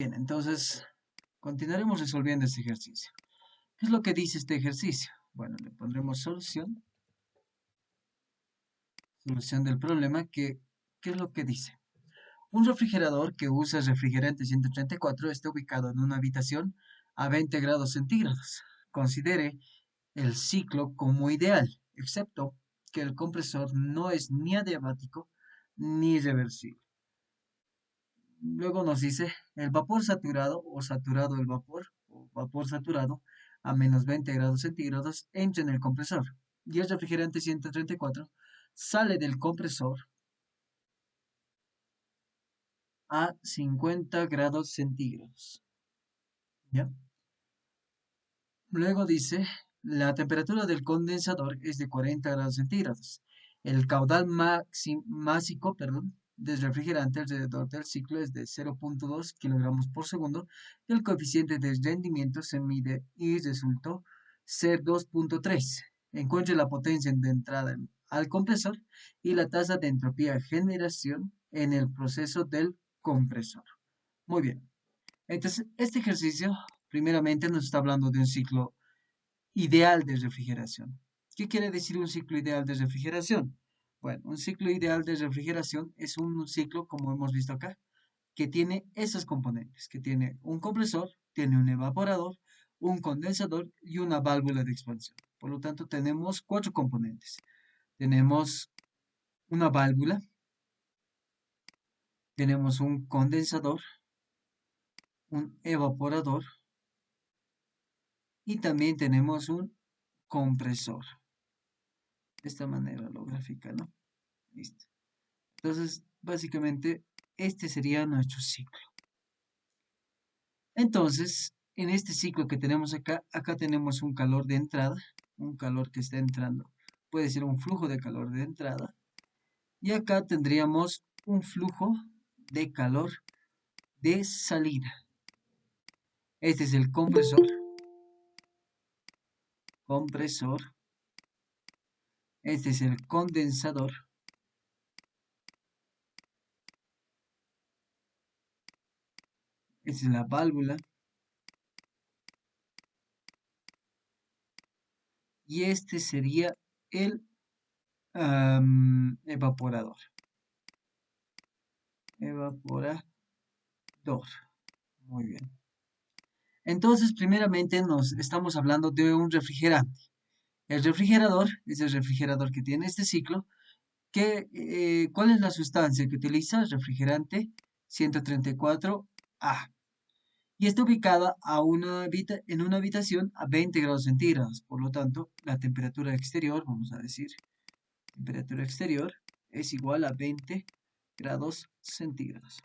Bien, entonces continuaremos resolviendo este ejercicio. ¿Qué es lo que dice este ejercicio? Bueno, le pondremos solución del problema, ¿qué es lo que dice? Un refrigerador que usa refrigerante 134 está ubicado en una habitación a 20 grados centígrados. Considere el ciclo como ideal, excepto que el compresor no es ni adiabático ni reversible. Luego nos dice el vapor saturado o saturado del vapor o vapor saturado a menos 20 grados centígrados entra en el compresor y el refrigerante 134 sale del compresor a 50 grados centígrados. ¿Ya? Luego dice, la temperatura del condensador es de 40 grados centígrados. El caudal másico, del refrigerante alrededor del ciclo es de 0,2 kilogramos por segundo. Y el coeficiente de rendimiento se mide y resultó ser 2,3. Encuentre la potencia de entrada al compresor y la tasa de entropía de generación en el proceso del compresor. Muy bien. Entonces, este ejercicio primeramente nos está hablando de un ciclo ideal de refrigeración. ¿Qué quiere decir un ciclo ideal de refrigeración? Bueno, un ciclo ideal de refrigeración es un ciclo, como hemos visto acá, que tiene esos componentes, que tiene un compresor, tiene un evaporador, un condensador y una válvula de expansión. Por lo tanto, tenemos 4 componentes. Tenemos una válvula, tenemos un condensador, un evaporador y también tenemos un compresor. De esta manera lo grafica, ¿no? Listo. Entonces, básicamente, este sería nuestro ciclo. Entonces, en este ciclo que tenemos acá, acá tenemos un calor de entrada, un calor que está entrando. Puede ser un flujo de calor de entrada. Y acá tendríamos un flujo de calor de salida. Este es el compresor. Compresor. Este es el condensador. Esta es la válvula. Y este sería el evaporador. Evaporador. Muy bien. Entonces, primeramente nos estamos hablando de un refrigerante. El refrigerador es el refrigerador que tiene este ciclo. ¿Cuál es la sustancia que utiliza? Refrigerante 134A. Y está ubicada en una habitación a 20 grados centígrados. Por lo tanto, la temperatura exterior, vamos a decir, temperatura exterior es igual a 20 grados centígrados.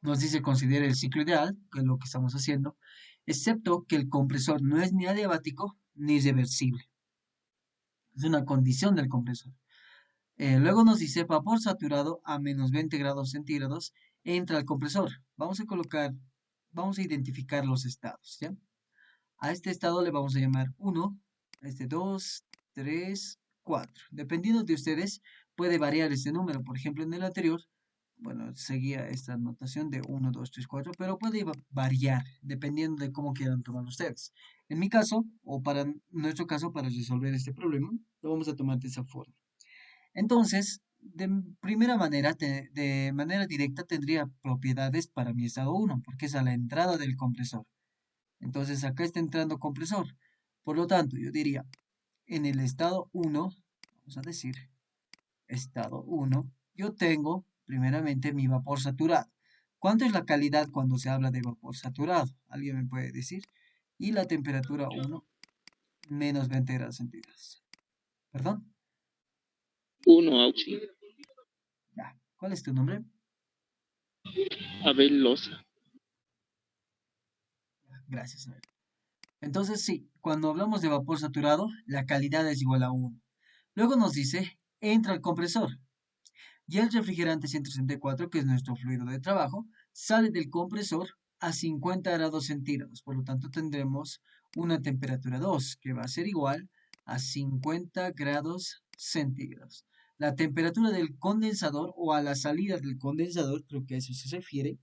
Nos dice considera el ciclo ideal, que es lo que estamos haciendo, excepto que el compresor no es ni adiabático ni reversible. Es una condición del compresor. Luego nos dice vapor saturado a menos 20 grados centígrados entra al compresor. Vamos a identificar los estados, ¿ya? A este estado le vamos a llamar 1, a este 2, 3, 4. Dependiendo de ustedes, puede variar este número. Por ejemplo, en el anterior, bueno, seguía esta notación de 1, 2, 3, 4, pero puede variar dependiendo de cómo quieran tomar ustedes. En mi caso, o para nuestro caso, para resolver este problema, lo vamos a tomar de esa forma. Entonces, de manera directa, tendría propiedades para mi estado 1, porque es a la entrada del compresor. Entonces, acá está entrando compresor. Por lo tanto, yo diría, en el estado 1, vamos a decir, estado 1, yo tengo primeramente mi vapor saturado. ¿Cuánto es la calidad cuando se habla de vapor saturado? ¿Alguien me puede decir? Y la temperatura 1, menos 20 grados centígrados. ¿Perdón? 1, Auxi. Ya. ¿Cuál es tu nombre? Abel Loza. Gracias, Abel. Entonces, sí, cuando hablamos de vapor saturado, la calidad es igual a 1. Luego nos dice, entra el compresor. Y el refrigerante 164, que es nuestro fluido de trabajo, sale del compresor a 50 grados centígrados. Por lo tanto, tendremos una temperatura 2, que va a ser igual a 50 grados centígrados. La temperatura del condensador o a la salida del condensador, creo que a eso se refiere,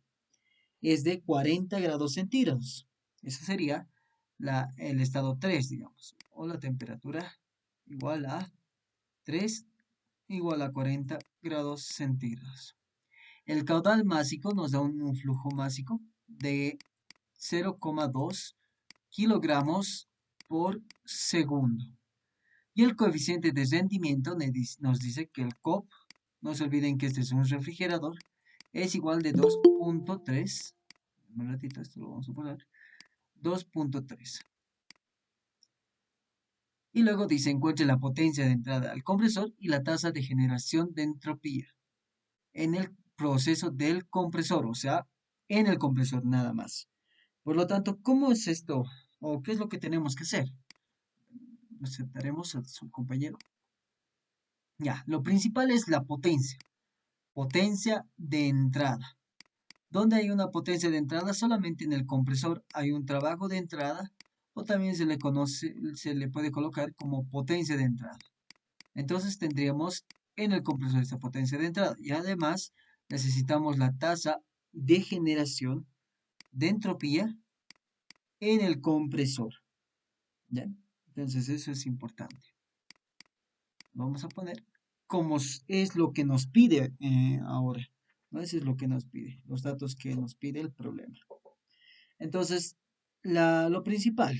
es de 40 grados centígrados. Eso sería el estado 3, digamos. O la temperatura igual a 3 igual a 40 grados centígrados. El caudal másico nos da un flujo másico de 0,2 kilogramos por segundo. Y el coeficiente de rendimiento nos dice que el COP, no se olviden que este es un refrigerador, es igual de 2,3. Un ratito, esto lo vamos a poner. 2,3. Y luego dice, encuentre la potencia de entrada al compresor y la tasa de generación de entropía en el proceso del compresor, o sea, en el compresor nada más. Por lo tanto, ¿cómo es esto? ¿O qué es lo que tenemos que hacer? Presentaremos a su compañero. Ya, lo principal es la potencia. Potencia de entrada. Donde hay una potencia de entrada, solamente en el compresor hay un trabajo de entrada, o también se le puede colocar como potencia de entrada. Entonces tendríamos en el compresor esta potencia de entrada. Y además necesitamos la tasa de generación de entropía en el compresor. ¿Ya? Entonces eso es importante. Vamos a poner como es lo que nos pide ahora. ¿No? Eso es lo que nos pide, los datos que nos pide el problema. Entonces, lo principal,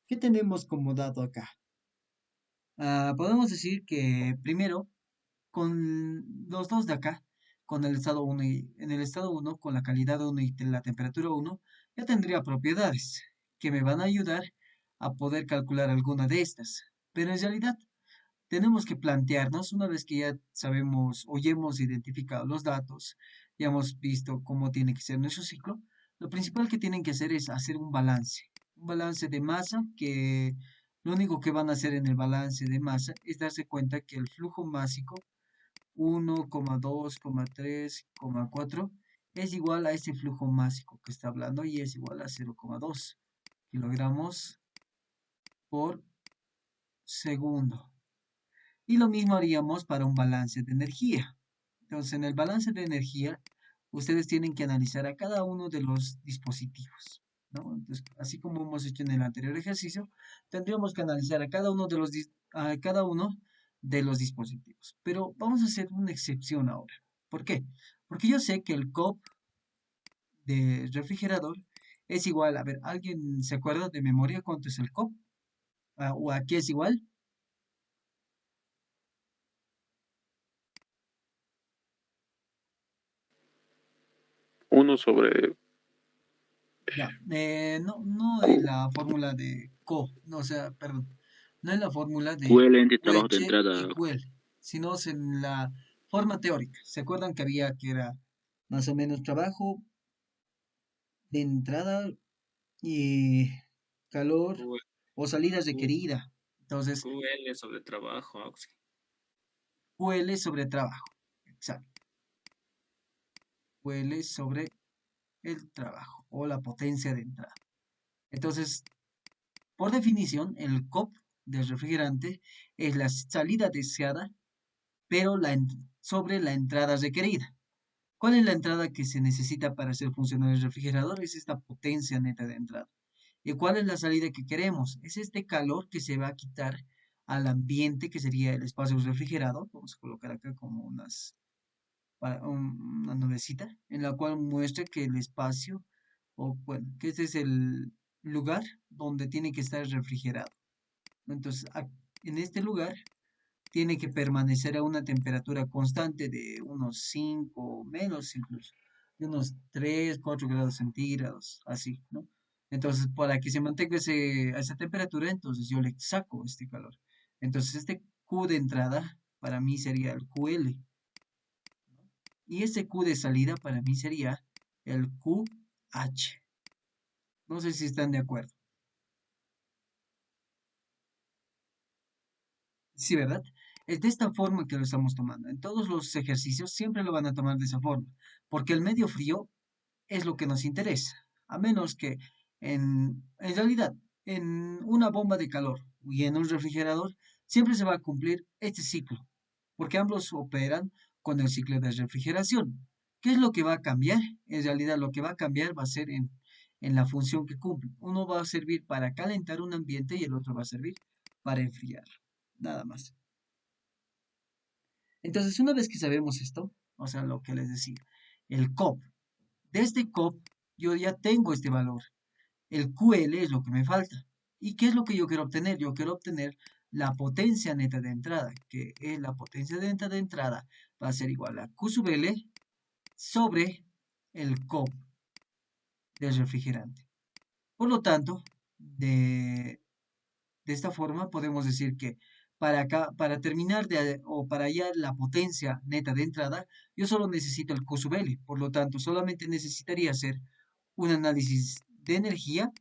¿qué tenemos como dato acá? Podemos decir que primero, con los dos de acá, con el estado uno y en el estado uno con la calidad uno y la temperatura uno ya tendría propiedades que me van a ayudar a poder calcular alguna de estas. Pero en realidad, tenemos que plantearnos, una vez que ya sabemos o ya hemos identificado los datos, ya hemos visto cómo tiene que ser nuestro ciclo, lo principal que tienen que hacer es hacer un balance de masa que lo único que van a hacer en el balance de masa es darse cuenta que el flujo másico 1,2, 3, 4 es igual a este flujo másico que está hablando y es igual a 0,2 kilogramos por segundo. Y lo mismo haríamos para un balance de energía. Entonces, en el balance de energía, ustedes tienen que analizar a cada uno de los dispositivos, ¿no? Entonces, así como hemos hecho en el anterior ejercicio, tendríamos que analizar a cada uno de los dispositivos. Pero vamos a hacer una excepción ahora. ¿Por qué? Porque yo sé que el COP de refrigerador es igual, a ver, ¿alguien se acuerda de memoria cuánto es el COP? ¿O a qué es igual? Uno sobre Ya, no, no es Q. la fórmula de CO, no, o sea, perdón, no es la fórmula de QL entre trabajo de QH y entrada. QL, sino es en la forma teórica. ¿Se acuerdan que había que era más o menos trabajo de entrada y calor Q- o salida Q- requerida? Entonces, QL sobre trabajo, Auxi. QL sobre trabajo, exacto, QL sobre el trabajo o la potencia de entrada. Entonces, por definición, el COP del refrigerante es la salida deseada, pero sobre la entrada requerida. ¿Cuál es la entrada que se necesita para hacer funcionar el refrigerador? Es esta potencia neta de entrada. ¿Y cuál es la salida que queremos? Es este calor que se va a quitar al ambiente, que sería el espacio refrigerado. Vamos a colocar acá como una nubecita, en la cual muestra que el espacio, o bueno, que este es el lugar donde tiene que estar refrigerado. Entonces, en este lugar tiene que permanecer a una temperatura constante de unos 5 menos incluso, de unos 3 4 grados centígrados, así, ¿no? Entonces, para que se mantenga a esa temperatura, entonces yo le saco este calor. Entonces, este Q de entrada para mí sería el QL. Y este Q de salida para mí sería el QH. No sé si están de acuerdo. Sí, ¿verdad? Es de esta forma que lo estamos tomando. En todos los ejercicios siempre lo van a tomar de esa forma, porque el medio frío es lo que nos interesa, a menos que en realidad en una bomba de calor y en un refrigerador siempre se va a cumplir este ciclo. porque ambos operan con el ciclo de refrigeración. ¿Qué es lo que va a cambiar? En realidad lo que va a cambiar va a ser en la función que cumple. Uno va a servir para calentar un ambiente y el otro va a servir para enfriar. Nada más. Entonces, una vez que sabemos esto, o sea, lo que les decía, el COP, de este COP yo ya tengo este valor. El QL es lo que me falta. ¿Y qué es lo que yo quiero obtener? Yo quiero obtener la potencia neta de entrada, que es la potencia neta de entrada va a ser igual a Q sub L sobre el COP del refrigerante. Por lo tanto, de esta forma podemos decir que para terminar o para hallar la potencia neta de entrada, yo solo necesito el Q sub L. Por lo tanto, solamente necesitaría hacer un análisis de energía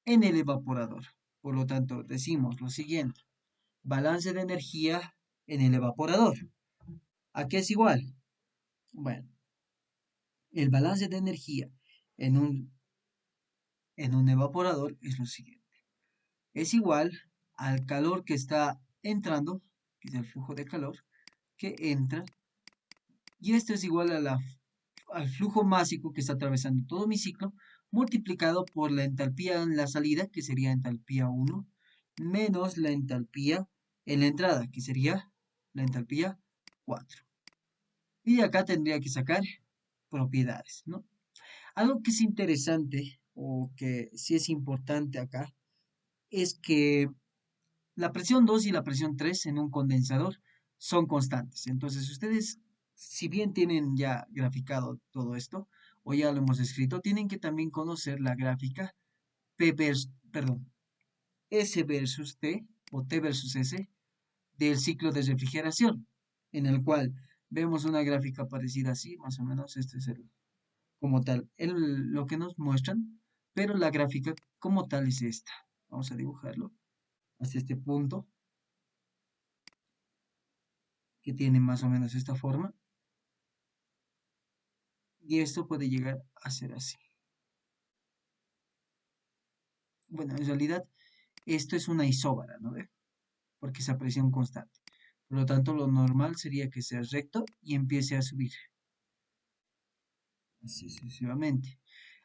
en el evaporador. Por lo tanto, decimos lo siguiente: balance de energía en el evaporador. ¿A qué es igual? Bueno, el balance de energía en un evaporador es lo siguiente. Es igual al calor que está entrando, que es el flujo de calor, que entra, y esto es igual al flujo másico que está atravesando todo mi ciclo, multiplicado por la entalpía en la salida, que sería entalpía 1, menos la entalpía en la entrada, que sería la entalpía 4. Y de acá tendría que sacar propiedades, ¿no? Algo que es interesante o que sí es importante acá es que la presión 2 y la presión 3 en un condensador son constantes. Entonces, ustedes, si bien tienen ya graficado todo esto, o ya lo hemos escrito, tienen que también conocer la gráfica S versus T o T versus S del ciclo de refrigeración, en el cual vemos una gráfica parecida así, más o menos, este es como tal, lo que nos muestran, pero la gráfica como tal es esta. Vamos a dibujarlo hasta este punto, que tiene más o menos esta forma, y esto puede llegar a ser así. Bueno, en realidad esto es una isóbara, ¿no ve? Porque es a presión constante. Por lo tanto, lo normal sería que sea recto y empiece a subir, así sucesivamente.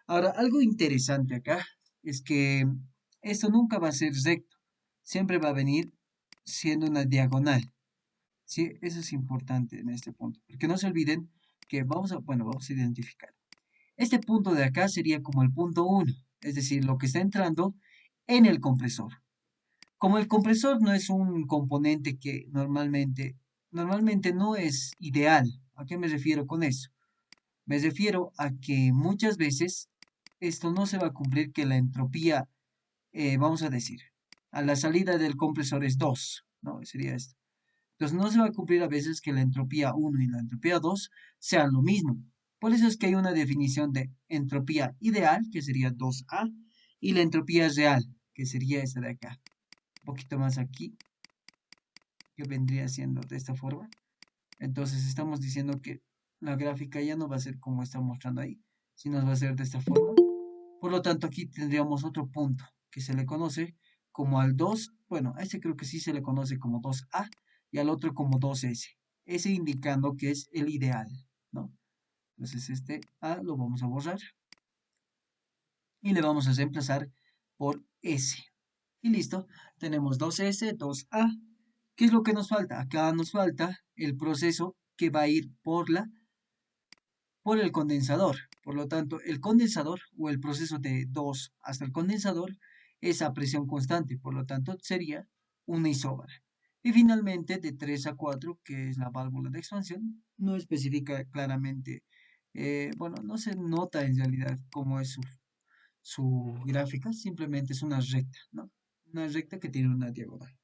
Ahora, algo interesante acá es que esto nunca va a ser recto, siempre va a venir siendo una diagonal. ¿Sí? Eso es importante en este punto, porque no se olviden que vamos a identificar. Este punto de acá sería como el punto 1, es decir, lo que está entrando en el compresor. Como el compresor no es un componente que normalmente no es ideal. ¿A qué me refiero con eso? Me refiero a que muchas veces esto no se va a cumplir, que la entropía, vamos a decir, a la salida del compresor es 2, ¿no? Sería esto. Entonces no se va a cumplir a veces que la entropía 1 y la entropía 2 sean lo mismo. Por eso es que hay una definición de entropía ideal, que sería 2A, y la entropía real, que sería esta de acá. Un poquito más aquí, que vendría siendo de esta forma. Entonces estamos diciendo que la gráfica ya no va a ser como está mostrando ahí, sino va a ser de esta forma. Por lo tanto, aquí tendríamos otro punto que se le conoce como al 2, bueno, a este creo que sí se le conoce como 2A y al otro como 2S. Ese indicando que es el ideal, ¿no? Entonces este A lo vamos a borrar y le vamos a reemplazar por S. Y listo, tenemos 2S, 2A. ¿Qué es lo que nos falta? Acá nos falta el proceso que va a ir por el condensador. Por lo tanto, el condensador o el proceso de 2 hasta el condensador es a presión constante. Por lo tanto, sería una isóbara. Y finalmente, de 3 a 4, que es la válvula de expansión, no especifica claramente, bueno, no se nota en realidad cómo es su gráfica, simplemente es una recta, ¿no? Una recta que tiene una diagonal.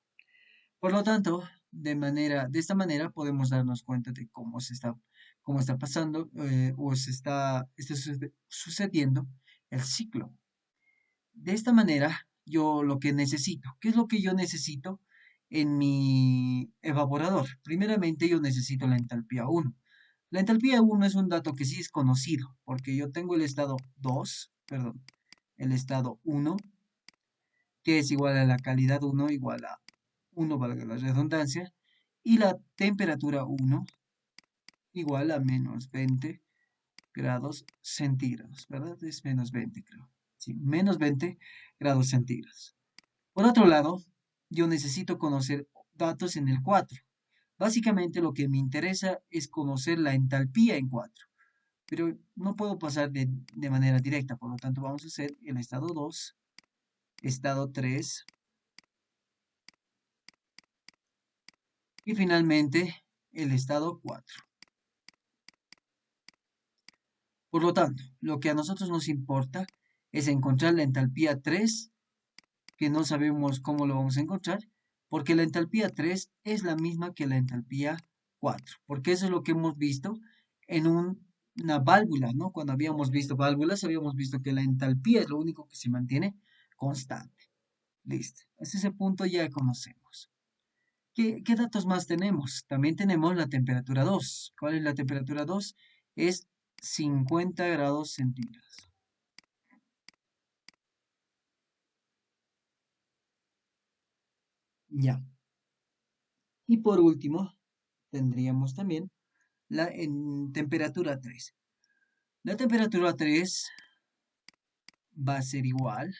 Por lo tanto, de esta manera podemos darnos cuenta de cómo está pasando o está sucediendo el ciclo. De esta manera, yo lo que necesito, ¿qué es lo que yo necesito en mi evaporador? Primeramente, yo necesito la entalpía 1. La entalpía 1 es un dato que sí es conocido, porque yo tengo el estado 2, perdón, el estado 1, que es igual a la calidad 1 igual a 1, valga la redundancia, y la temperatura 1 igual a menos 20 grados centígrados, ¿verdad? Es menos 20, creo. Sí, menos 20 grados centígrados. Por otro lado, yo necesito conocer datos en el 4. Básicamente lo que me interesa es conocer la entalpía en 4, pero no puedo pasar de manera directa, por lo tanto vamos a hacer el estado 2, estado 3 y finalmente el estado 4. Por lo tanto, lo que a nosotros nos importa es encontrar la entalpía 3, que no sabemos cómo lo vamos a encontrar, porque la entalpía 3 es la misma que la entalpía 4, porque eso es lo que hemos visto en una válvula, ¿no? Cuando habíamos visto válvulas, habíamos visto que la entalpía es lo único que se mantiene constante. Listo. Hasta ese punto ya conocemos. ¿Qué datos más tenemos? También tenemos la temperatura 2. ¿Cuál es la temperatura 2? Es 50 grados centígrados. Ya. Y por último, tendríamos también la temperatura 3. La temperatura 3 va a ser igual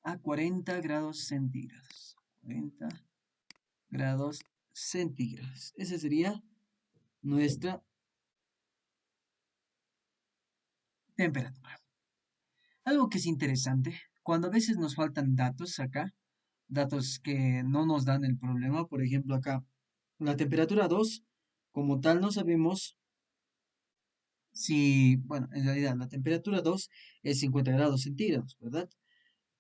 a 40 grados centígrados. 40 grados centígrados. Esa sería nuestra temperatura. Algo que es interesante, cuando a veces nos faltan datos acá, datos que no nos dan el problema, por ejemplo acá, la temperatura 2, como tal no sabemos si, bueno, en realidad la temperatura 2 es 50 grados centígrados, ¿verdad?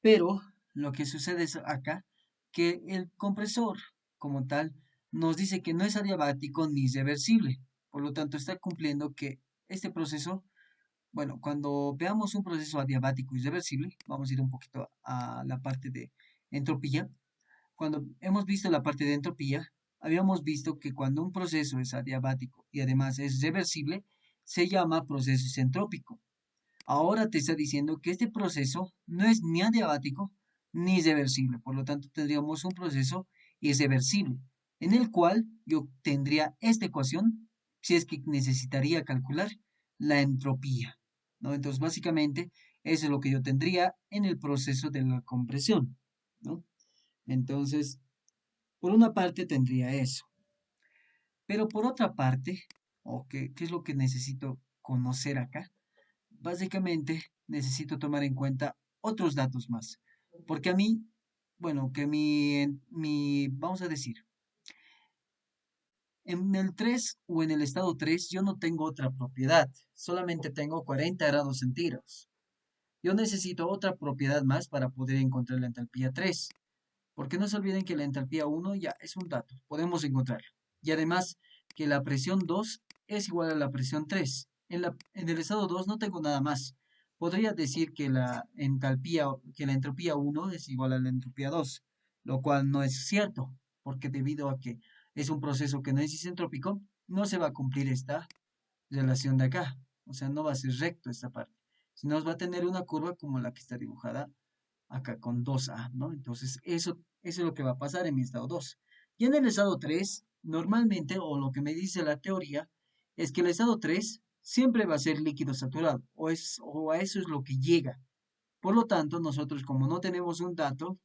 Pero lo que sucede es acá que el compresor como tal nos dice que no es adiabático ni reversible. Por lo tanto, está cumpliendo que este proceso, bueno, cuando veamos un proceso adiabático y reversible, vamos a ir un poquito a la parte de entropía. Cuando hemos visto la parte de entropía, habíamos visto que cuando un proceso es adiabático y además es reversible, se llama proceso isentrópico. Ahora te está diciendo que este proceso no es ni adiabático ni reversible, por lo tanto tendríamos un proceso irreversible, en el cual yo tendría esta ecuación si es que necesitaría calcular la entropía, ¿no? Entonces, básicamente, eso es lo que yo tendría en el proceso de la compresión, ¿no? Entonces, por una parte tendría eso, pero por otra parte, o qué es lo que necesito conocer acá, básicamente necesito tomar en cuenta otros datos más. Porque a mí, bueno, que vamos a decir, en el 3 o en el estado 3 yo no tengo otra propiedad, solamente tengo 40 grados centígrados. Yo necesito otra propiedad más para poder encontrar la entalpía 3. Porque no se olviden que la entalpía 1 ya es un dato, podemos encontrarlo. Y además que la presión 2 es igual a la presión 3. En el estado 2 no tengo nada más. Podría decir que la entropía 1 es igual a la entropía 2, lo cual no es cierto, porque debido a que es un proceso que no es isentrópico, no se va a cumplir esta relación de acá. O sea, no va a ser recto esta parte, sino va a tener una curva como la que está dibujada acá con 2A, ¿no? Entonces, eso es lo que va a pasar en mi estado 2. Y en el estado 3, normalmente, o lo que me dice la teoría, es que el estado 3 siempre va a ser líquido saturado, o a eso es lo que llega. Por lo tanto, nosotros como no tenemos un dato,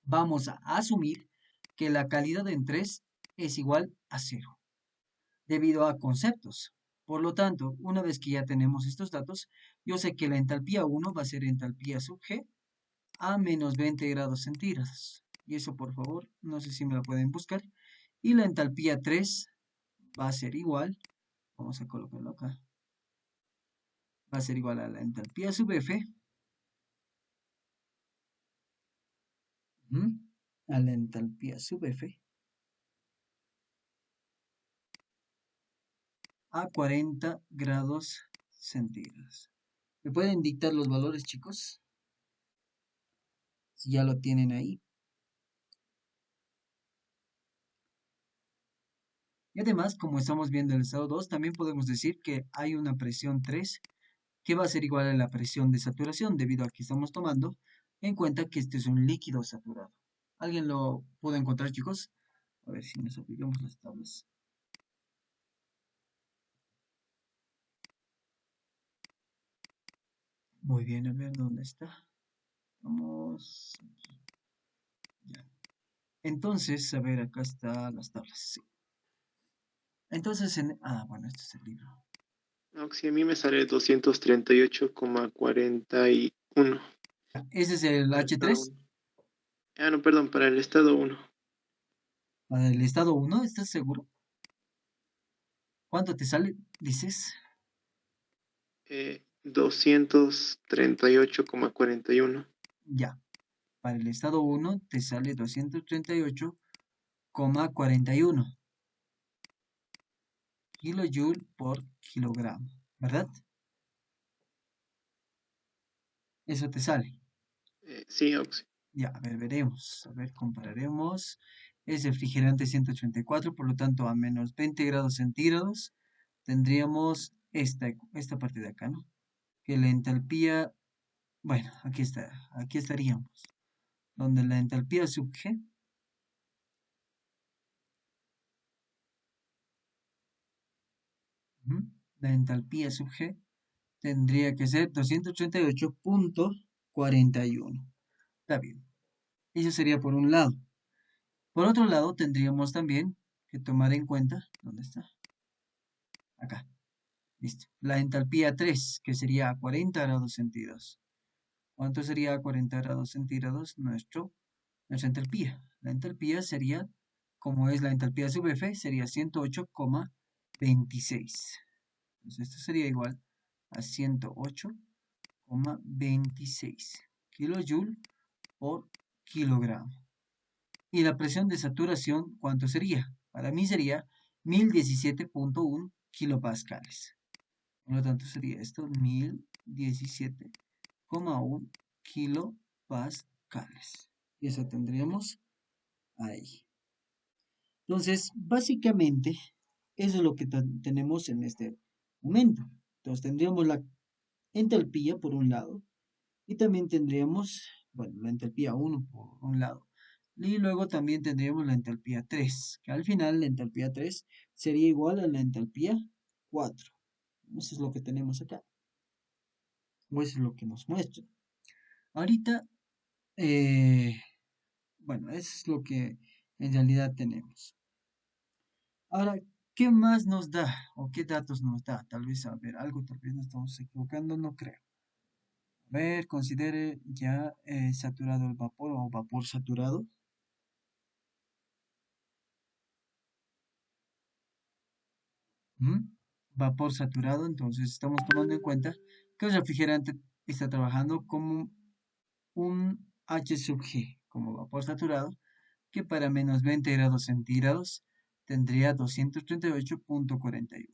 vamos a asumir que la calidad en 3 es igual a cero, debido a conceptos. Por lo tanto, una vez que ya tenemos estos datos, yo sé que la entalpía 1 va a ser entalpía sub G a menos 20 grados centígrados. Y eso, por favor, no sé si me lo pueden buscar. Y la entalpía 3 va a ser igual, vamos a colocarlo acá, va a ser igual a la entalpía sub F, a la entalpía sub F, a 40 grados centígrados. ¿Me pueden dictar los valores, chicos? Si ya lo tienen ahí. Y además, como estamos viendo el estado 2, también podemos decir que hay una presión 3 que va a ser igual a la presión de saturación, debido a que estamos tomando en cuenta que este es un líquido saturado. ¿Alguien lo pudo encontrar, chicos? A ver si nos aplicamos las tablas. Muy bien, a ver dónde está. Vamos aquí. Ya. Entonces, a ver, acá están las tablas. Sí. Entonces, bueno, este es el libro. Oxy, a mí me sale 238,41 Ese es el para el estado H3. 1. Ah, no, perdón, para el estado 1. Para el estado 1, ¿estás seguro? ¿Cuánto te sale? Dices. 238,41. Ya. Para el estado 1 te sale 238,41 kilojoule por kilogramo, ¿verdad? Eso te sale. Sí, Oxy. Ya, a ver, veremos. A ver, compararemos. Es refrigerante 184, por lo tanto, a menos 20 grados centígrados tendríamos esta parte de acá, ¿no? Que la entalpía, bueno, aquí está, aquí estaríamos, donde la entalpía sub G, la entalpía sub G tendría que ser 238,41. Está bien. Eso sería por un lado. Por otro lado, tendríamos también que tomar en cuenta, ¿dónde está? Acá. Listo. La entalpía 3, que sería a 40 grados centígrados. ¿Cuánto sería a 40 grados centígrados nuestra entalpía? La entalpía sería, como es la entalpía sub F, sería 108,26. Entonces esto sería igual a 108,26 kilojoule por kilogramo. Y la presión de saturación, ¿cuánto sería? Para mí sería 1017,1 kilopascales. Por lo tanto sería esto 1017,1 kilopascales. Y eso tendríamos ahí. Entonces, básicamente, eso es lo que tenemos en este momento. Entonces, tendríamos la entalpía por un lado y también tendríamos, bueno, la entalpía 1 por un lado. Y luego también tendríamos la entalpía 3, que al final la entalpía 3 sería igual a la entalpía 4. Eso es lo que tenemos acá. O eso es lo que nos muestra. Ahorita, bueno, eso es lo que en realidad tenemos. Ahora, ¿qué más nos da? ¿O qué datos nos da? Tal vez, a ver, algo tal vez nos estamos equivocando, no creo. A ver, considere ya saturado el vapor o vapor saturado. Vapor saturado, entonces estamos tomando en cuenta que el refrigerante está trabajando como un H sub G, como vapor saturado, que para menos 20 grados centígrados tendría 238,41.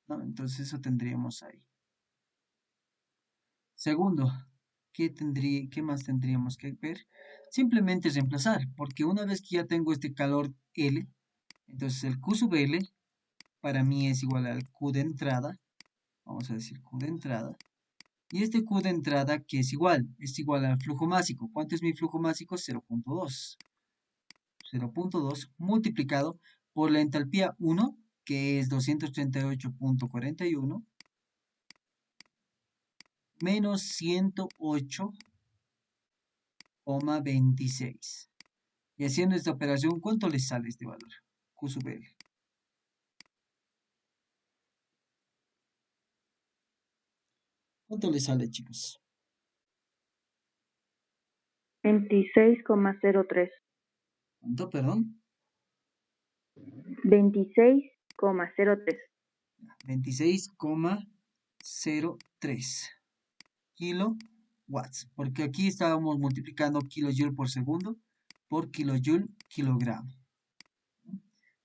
¿No? Entonces eso tendríamos ahí. Segundo, ¿qué más tendríamos que ver? Simplemente reemplazar, porque una vez que ya tengo este calor L, entonces el Q sub L para mí es igual al Q de entrada, vamos a decir Q de entrada, y este Q de entrada que es igual al flujo másico. ¿Cuánto es mi flujo másico? 0,2. 0,2 multiplicado por la entalpía 1, que es 238,41, menos 108,26. Y haciendo esta operación, ¿cuánto les sale este valor? Q sub L. ¿Cuánto les sale, chicos? 26,03. ¿Cuánto, perdón? 26,03. 26,03 kilowatts. Porque aquí estábamos multiplicando kilojoule por segundo por kilojoule kilogramo.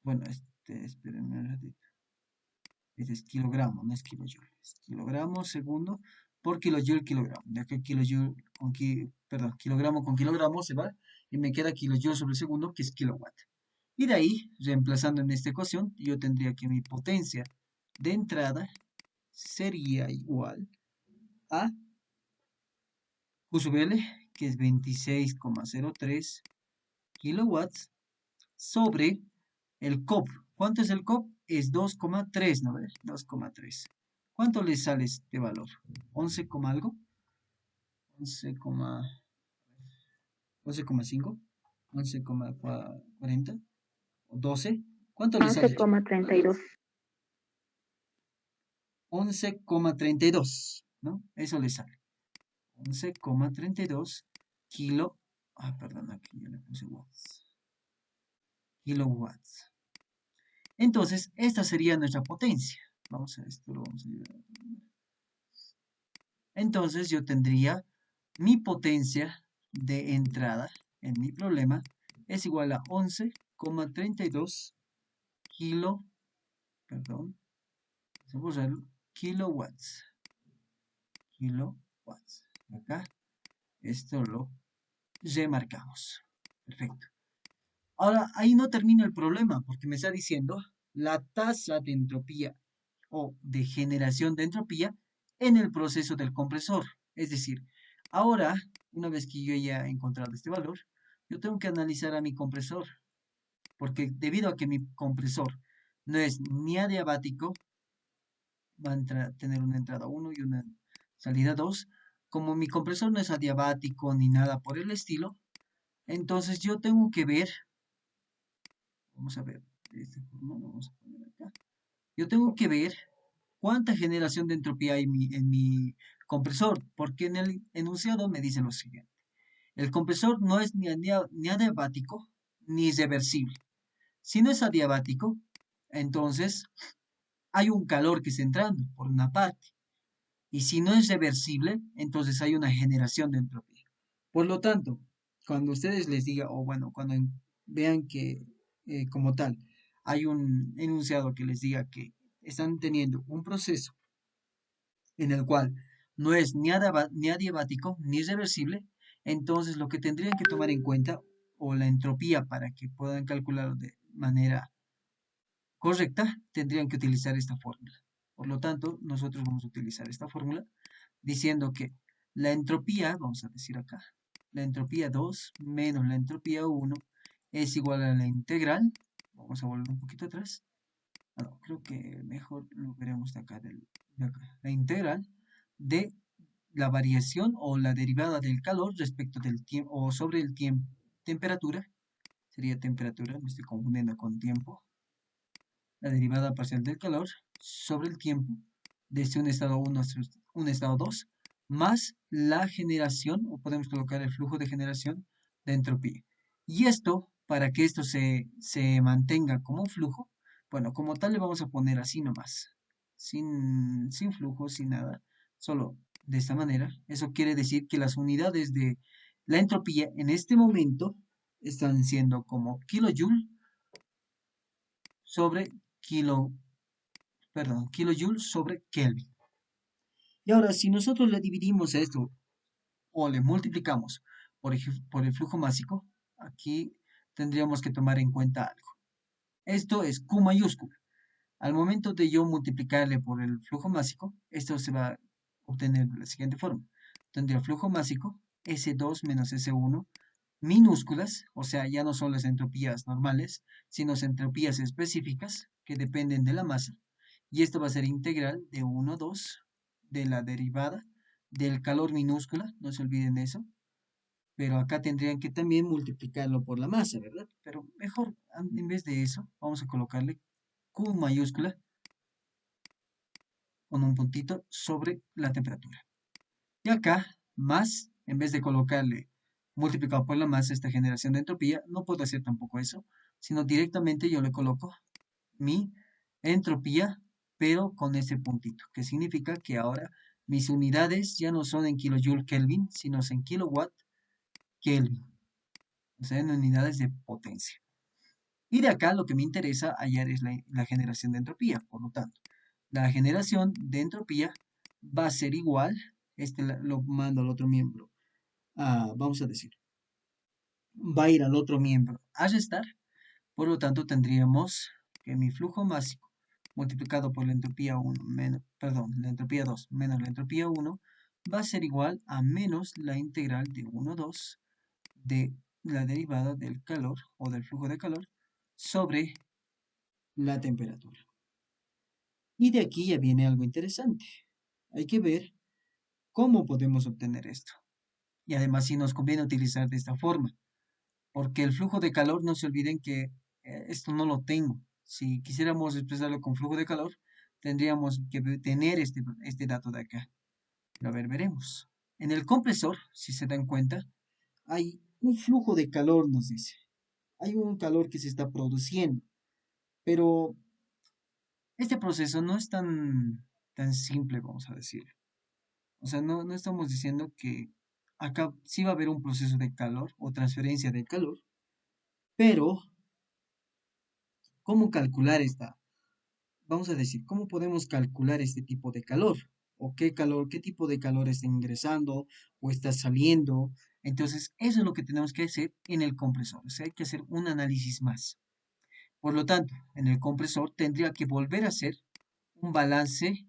Bueno, espérenme un ratito. Este es kilogramo, no es kilojoule. Es kilogramo segundo por kilojoule kilogramo. De acá kilojoule con kilogramo con kilogramo se va y me queda kilojoule sobre segundo, que es kilowatt. Y de ahí, reemplazando en esta ecuación, yo tendría que mi potencia de entrada sería igual a Q sub L, que es 26,03 kilowatts sobre el COP. ¿Cuánto es el COP? Es 2,3, ¿no ves? 2,3. ¿Cuánto le sale este valor? 11, algo. 11, 11,5. 11,40. O 12. ¿Cuánto le sale? 11,32. 11,32, ¿no? Eso le sale. 11,32 kilo. Ah, perdón, aquí ya le puse watts. Kilowatts. Entonces, esta sería nuestra potencia. Vamos a esto, lo vamos a llevar. Entonces, yo tendría mi potencia de entrada en mi problema es igual a 11,32 kilo, perdón, vamos a borrarlo, kilowatts. Kilowatts. Acá, esto lo remarcamos. Perfecto. Ahora, ahí no termina el problema, porque me está diciendo la tasa de entropía o de generación de entropía en el proceso del compresor. Es decir, ahora, una vez que yo ya he encontrado este valor, yo tengo que analizar a mi compresor, porque debido a que mi compresor no es ni adiabático, va a tener una entrada 1 y una salida 2, como mi compresor no es adiabático ni nada por el estilo, entonces yo tengo que ver. Vamos a ver, de esta forma lo vamos a poner acá. Yo tengo que ver cuánta generación de entropía hay en mi compresor, porque en el enunciado me dice lo siguiente. El compresor no es ni adiabático ni reversible. Si no es adiabático, entonces hay un calor que está entrando por una parte. Y si no es reversible, entonces hay una generación de entropía. Por lo tanto, cuando ustedes les diga, o bueno, cuando vean que como tal hay un enunciado que les diga que están teniendo un proceso en el cual no es ni adiabático ni reversible, entonces lo que tendrían que tomar en cuenta, o la entropía para que puedan calcularlo de manera correcta, tendrían que utilizar esta fórmula. Por lo tanto, nosotros vamos a utilizar esta fórmula diciendo que la entropía, vamos a decir acá, la entropía 2 menos la entropía 1 es igual a la integral. Vamos a volver un poquito atrás. No, creo que mejor lo veremos de acá, de acá. La integral de la variación o la derivada del calor respecto del tiempo o sobre el tiempo. Temperatura, sería temperatura, me estoy confundiendo con tiempo. La derivada parcial del calor sobre el tiempo desde un estado 1 hasta un estado 2 más la generación, o podemos colocar el flujo de generación de entropía. Y esto, para que esto se mantenga como un flujo, bueno, como tal le vamos a poner así nomás, sin flujo, sin nada, solo de esta manera. Eso quiere decir que las unidades de la entropía en este momento están siendo como kilojoule sobre kilojoule sobre Kelvin. Y ahora, si nosotros le dividimos esto o le multiplicamos por el flujo másico, aquí tendríamos que tomar en cuenta algo. Esto es Q mayúscula. Al momento de yo multiplicarle por el flujo másico, esto se va a obtener de la siguiente forma. Tendría flujo másico S2 menos S1 minúsculas, o sea, ya no son las entropías normales, sino entropías específicas que dependen de la masa. Y esto va a ser integral de 1 a 2 de la derivada del calor minúscula, no se olviden de eso. Pero acá tendrían que también multiplicarlo por la masa, ¿verdad? Pero mejor, en vez de eso, vamos a colocarle Q mayúscula con un puntito sobre la temperatura. Y acá, más, en vez de colocarle multiplicado por la masa esta generación de entropía, no puedo hacer tampoco eso, sino directamente yo le coloco mi entropía, pero con ese puntito, que significa que ahora mis unidades ya no son en kilojoule Kelvin, sino en kilowatt Kelvin, o sea, en unidades de potencia. Y de acá lo que me interesa hallar es la generación de entropía, por lo tanto, la generación de entropía va a ser igual, lo mando al otro miembro, vamos a decir, va a ir al otro miembro a restar, por lo tanto tendríamos que mi flujo másico multiplicado por la entropía 1 menos, perdón, la entropía 2 menos la entropía 1 va a ser igual a menos la integral de 1 a 2 de la derivada del calor o del flujo de calor sobre la temperatura. Y de aquí ya viene algo interesante. Hay que ver cómo podemos obtener esto. Y además si nos conviene utilizar de esta forma, porque el flujo de calor, no se olviden que esto no lo tengo. Si quisiéramos expresarlo con flujo de calor, tendríamos que tener este dato de acá. Pero a ver, veremos. En el compresor, si se dan cuenta, hay un flujo de calor, nos dice. Hay un calor que se está produciendo, pero este proceso no es tan simple, vamos a decir. O sea, no estamos diciendo que acá sí va a haber un proceso de calor o transferencia de calor, pero ¿cómo calcular esta? Vamos a decir, ¿cómo podemos calcular este tipo de calor? ¿O qué calor, qué tipo de calor está ingresando o está saliendo? Entonces, eso es lo que tenemos que hacer en el compresor. O sea, hay que hacer un análisis más. Por lo tanto, en el compresor tendría que volver a hacer un balance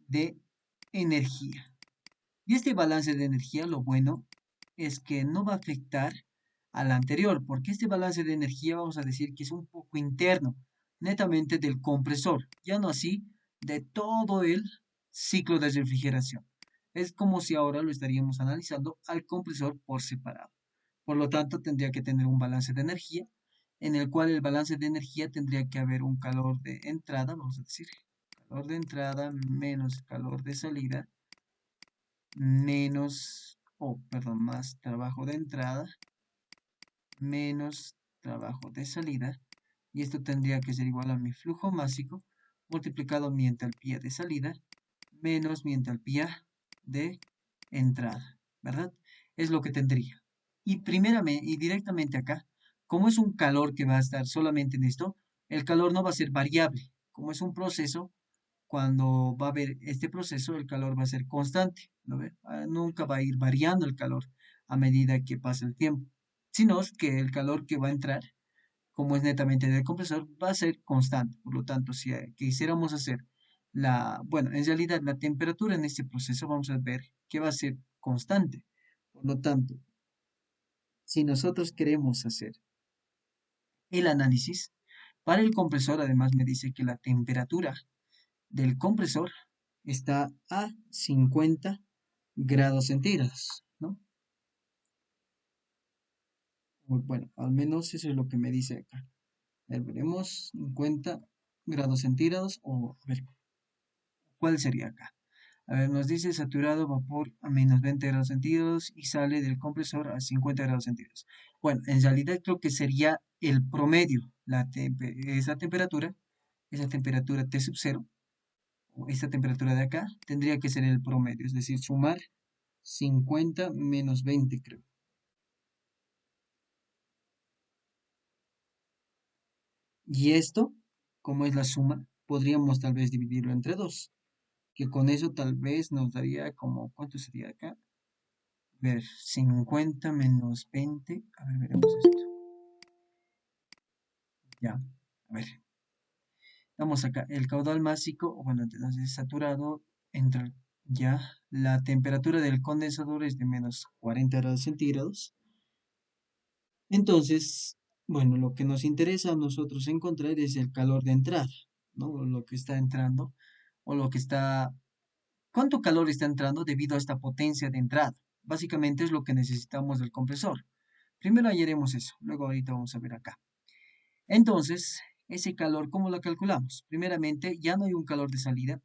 de energía. Y este balance de energía, lo bueno es que no va a afectar al anterior, porque este balance de energía vamos a decir que es un poco interno, netamente del compresor, ya no así de todo el ciclo de refrigeración. Es como si ahora lo estaríamos analizando al compresor por separado. Por lo tanto, tendría que tener un balance de energía, en el cual el balance de energía tendría que haber un calor de entrada, vamos a decir, calor de entrada menos calor de salida, menos, perdón, más trabajo de entrada, menos trabajo de salida, y esto tendría que ser igual a mi flujo másico multiplicado mi entalpía de salida menos mi entalpía de entrada, ¿verdad? Es lo que tendría. Y primeramente y directamente acá, como es un calor que va a estar solamente en esto, el calor no va a ser variable. Como es un proceso, cuando va a haber este proceso, el calor va a ser constante, ¿no ve? Nunca va a ir variando el calor a medida que pasa el tiempo, sino que el calor que va a entrar, como es netamente del compresor, va a ser constante. Por lo tanto, si quisiéramos hacer bueno, en realidad la temperatura en este proceso vamos a ver que va a ser constante. Por lo tanto, si nosotros queremos hacer el análisis, para el compresor además me dice que la temperatura del compresor está a 50 grados centígrados, ¿no? Bueno, al menos eso es lo que me dice acá. A ver, veremos 50 grados centígrados o a ver, ¿cuál sería acá? A ver, nos dice saturado vapor a menos 20 grados centígrados y sale del compresor a 50 grados centígrados. Bueno, en realidad creo que sería el promedio, esa temperatura T sub 0, o esta temperatura de acá, tendría que ser el promedio, es decir, sumar 50 menos 20, creo. Y esto, como es la suma, podríamos tal vez dividirlo entre 2, que con eso tal vez nos daría como, ¿cuánto sería acá? A ver, 50 menos 20, a ver, veremos esto. Ya, a ver. Vamos acá, el caudal másico, bueno, entonces saturado, entra ya, la temperatura del condensador es de menos 40 grados centígrados. Entonces, bueno, lo que nos interesa a nosotros encontrar es el calor de entrada, ¿no? Lo que está entrando, o lo que está, ¿cuánto calor está entrando debido a esta potencia de entrada? Básicamente es lo que necesitamos del compresor. Primero hallaremos eso, luego ahorita vamos a ver acá. Entonces, ese calor, ¿cómo lo calculamos? Primeramente, ya no hay un calor de salida,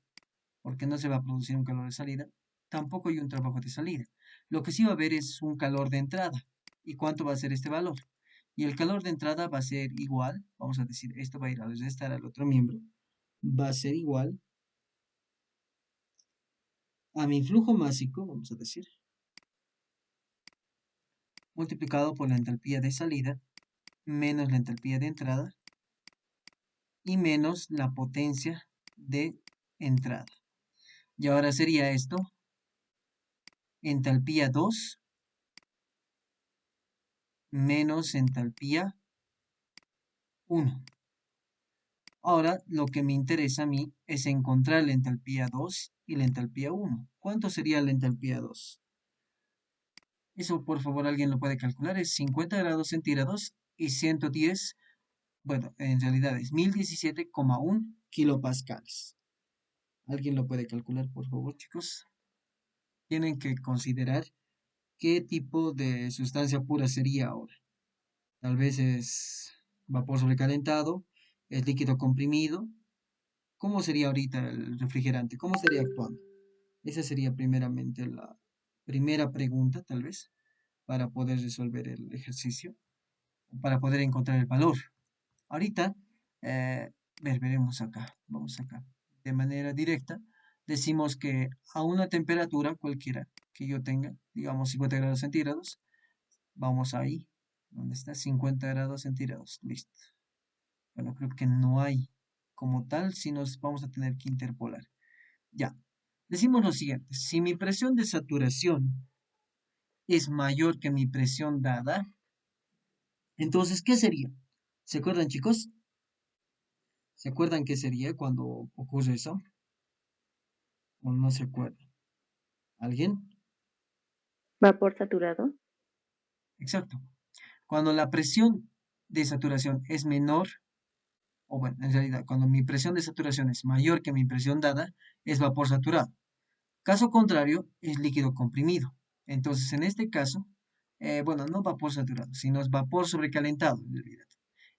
porque no se va a producir un calor de salida, tampoco hay un trabajo de salida. Lo que sí va a haber es un calor de entrada. ¿Y cuánto va a ser este valor? Y el calor de entrada va a ser igual, vamos a decir, esto va a ir a restar al otro miembro, va a ser igual a mi flujo másico, vamos a decir, multiplicado por la entalpía de salida, menos la entalpía de entrada, y menos la potencia de entrada. Y ahora sería esto, entalpía 2 menos entalpía 1. Ahora lo que me interesa a mí es encontrar la entalpía 2 y la entalpía 1. ¿Cuánto sería la entalpía 2? Eso, por favor, alguien lo puede calcular. Es 50 grados centígrados y 110, bueno, en realidad es 1017,1 kilopascales. ¿Alguien lo puede calcular, por favor, chicos? Tienen que considerar qué tipo de sustancia pura sería ahora. Tal vez es vapor sobrecalentado, es líquido comprimido. ¿Cómo sería ahorita el refrigerante? ¿Cómo estaría actuando? Esa sería primeramente la primera pregunta, tal vez, para poder resolver el ejercicio, para poder encontrar el valor. Ahorita, veremos acá, vamos acá. De manera directa, decimos que a una temperatura cualquiera que yo tenga, digamos 50 grados centígrados, vamos ahí, ¿dónde está? 50 grados centígrados, listo. Bueno, creo que no hay como tal, si nos vamos a tener que interpolar. Ya, decimos lo siguiente, si mi presión de saturación es mayor que mi presión dada, entonces, ¿qué sería? ¿Se acuerdan, chicos? ¿Se acuerdan qué sería cuando ocurre eso? ¿O no se acuerdan? ¿Alguien? Vapor saturado. Exacto. Cuando la presión de saturación es menor, o bueno, en realidad, cuando mi presión de saturación es mayor que mi presión dada, es vapor saturado. Caso contrario, es líquido comprimido. Entonces, en este caso, bueno, no vapor saturado, sino es vapor sobrecalentado, en realidad.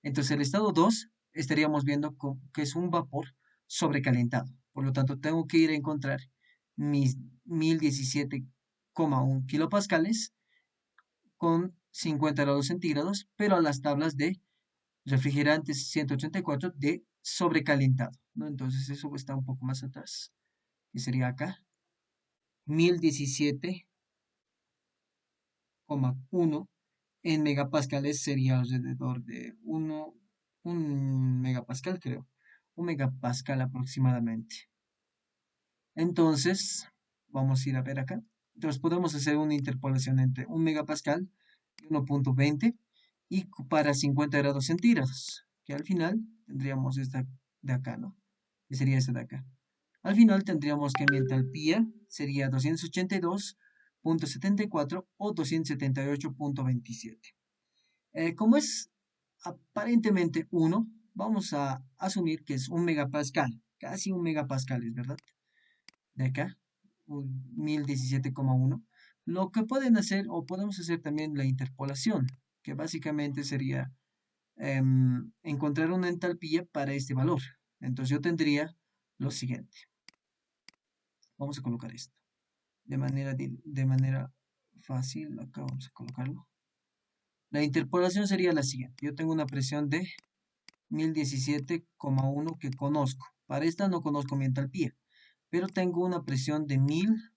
Entonces, el estado 2 estaríamos viendo que es un vapor sobrecalentado. Por lo tanto, tengo que ir a encontrar mis 1017,1 kilopascales con 50 grados centígrados, pero a las tablas de refrigerantes 184 de sobrecalentado, ¿no? Entonces, eso está un poco más atrás, que sería acá. 1017,1 en megapascales sería alrededor de un megapascal, creo. Un megapascal aproximadamente. Entonces, vamos a ir a ver acá. Entonces, podemos hacer una interpolación entre un megapascal y 1,20 y para 50 grados centígrados, que al final tendríamos esta de acá, ¿no? Que sería esta de acá. Al final tendríamos que mi entalpía sería 282,74 o 278,27. Como es aparentemente 1, vamos a asumir que es un megapascal, casi un megapascal, ¿es verdad? De acá, 1017,1. Lo que pueden hacer, o podemos hacer también la interpolación, que básicamente sería encontrar una entalpía para este valor. Entonces yo tendría lo siguiente. Vamos a colocar esto de manera fácil. Acá vamos a colocarlo. La interpolación sería la siguiente. Yo tengo una presión de 1017,1 que conozco. Para esta no conozco mi entalpía, pero tengo una presión de 1000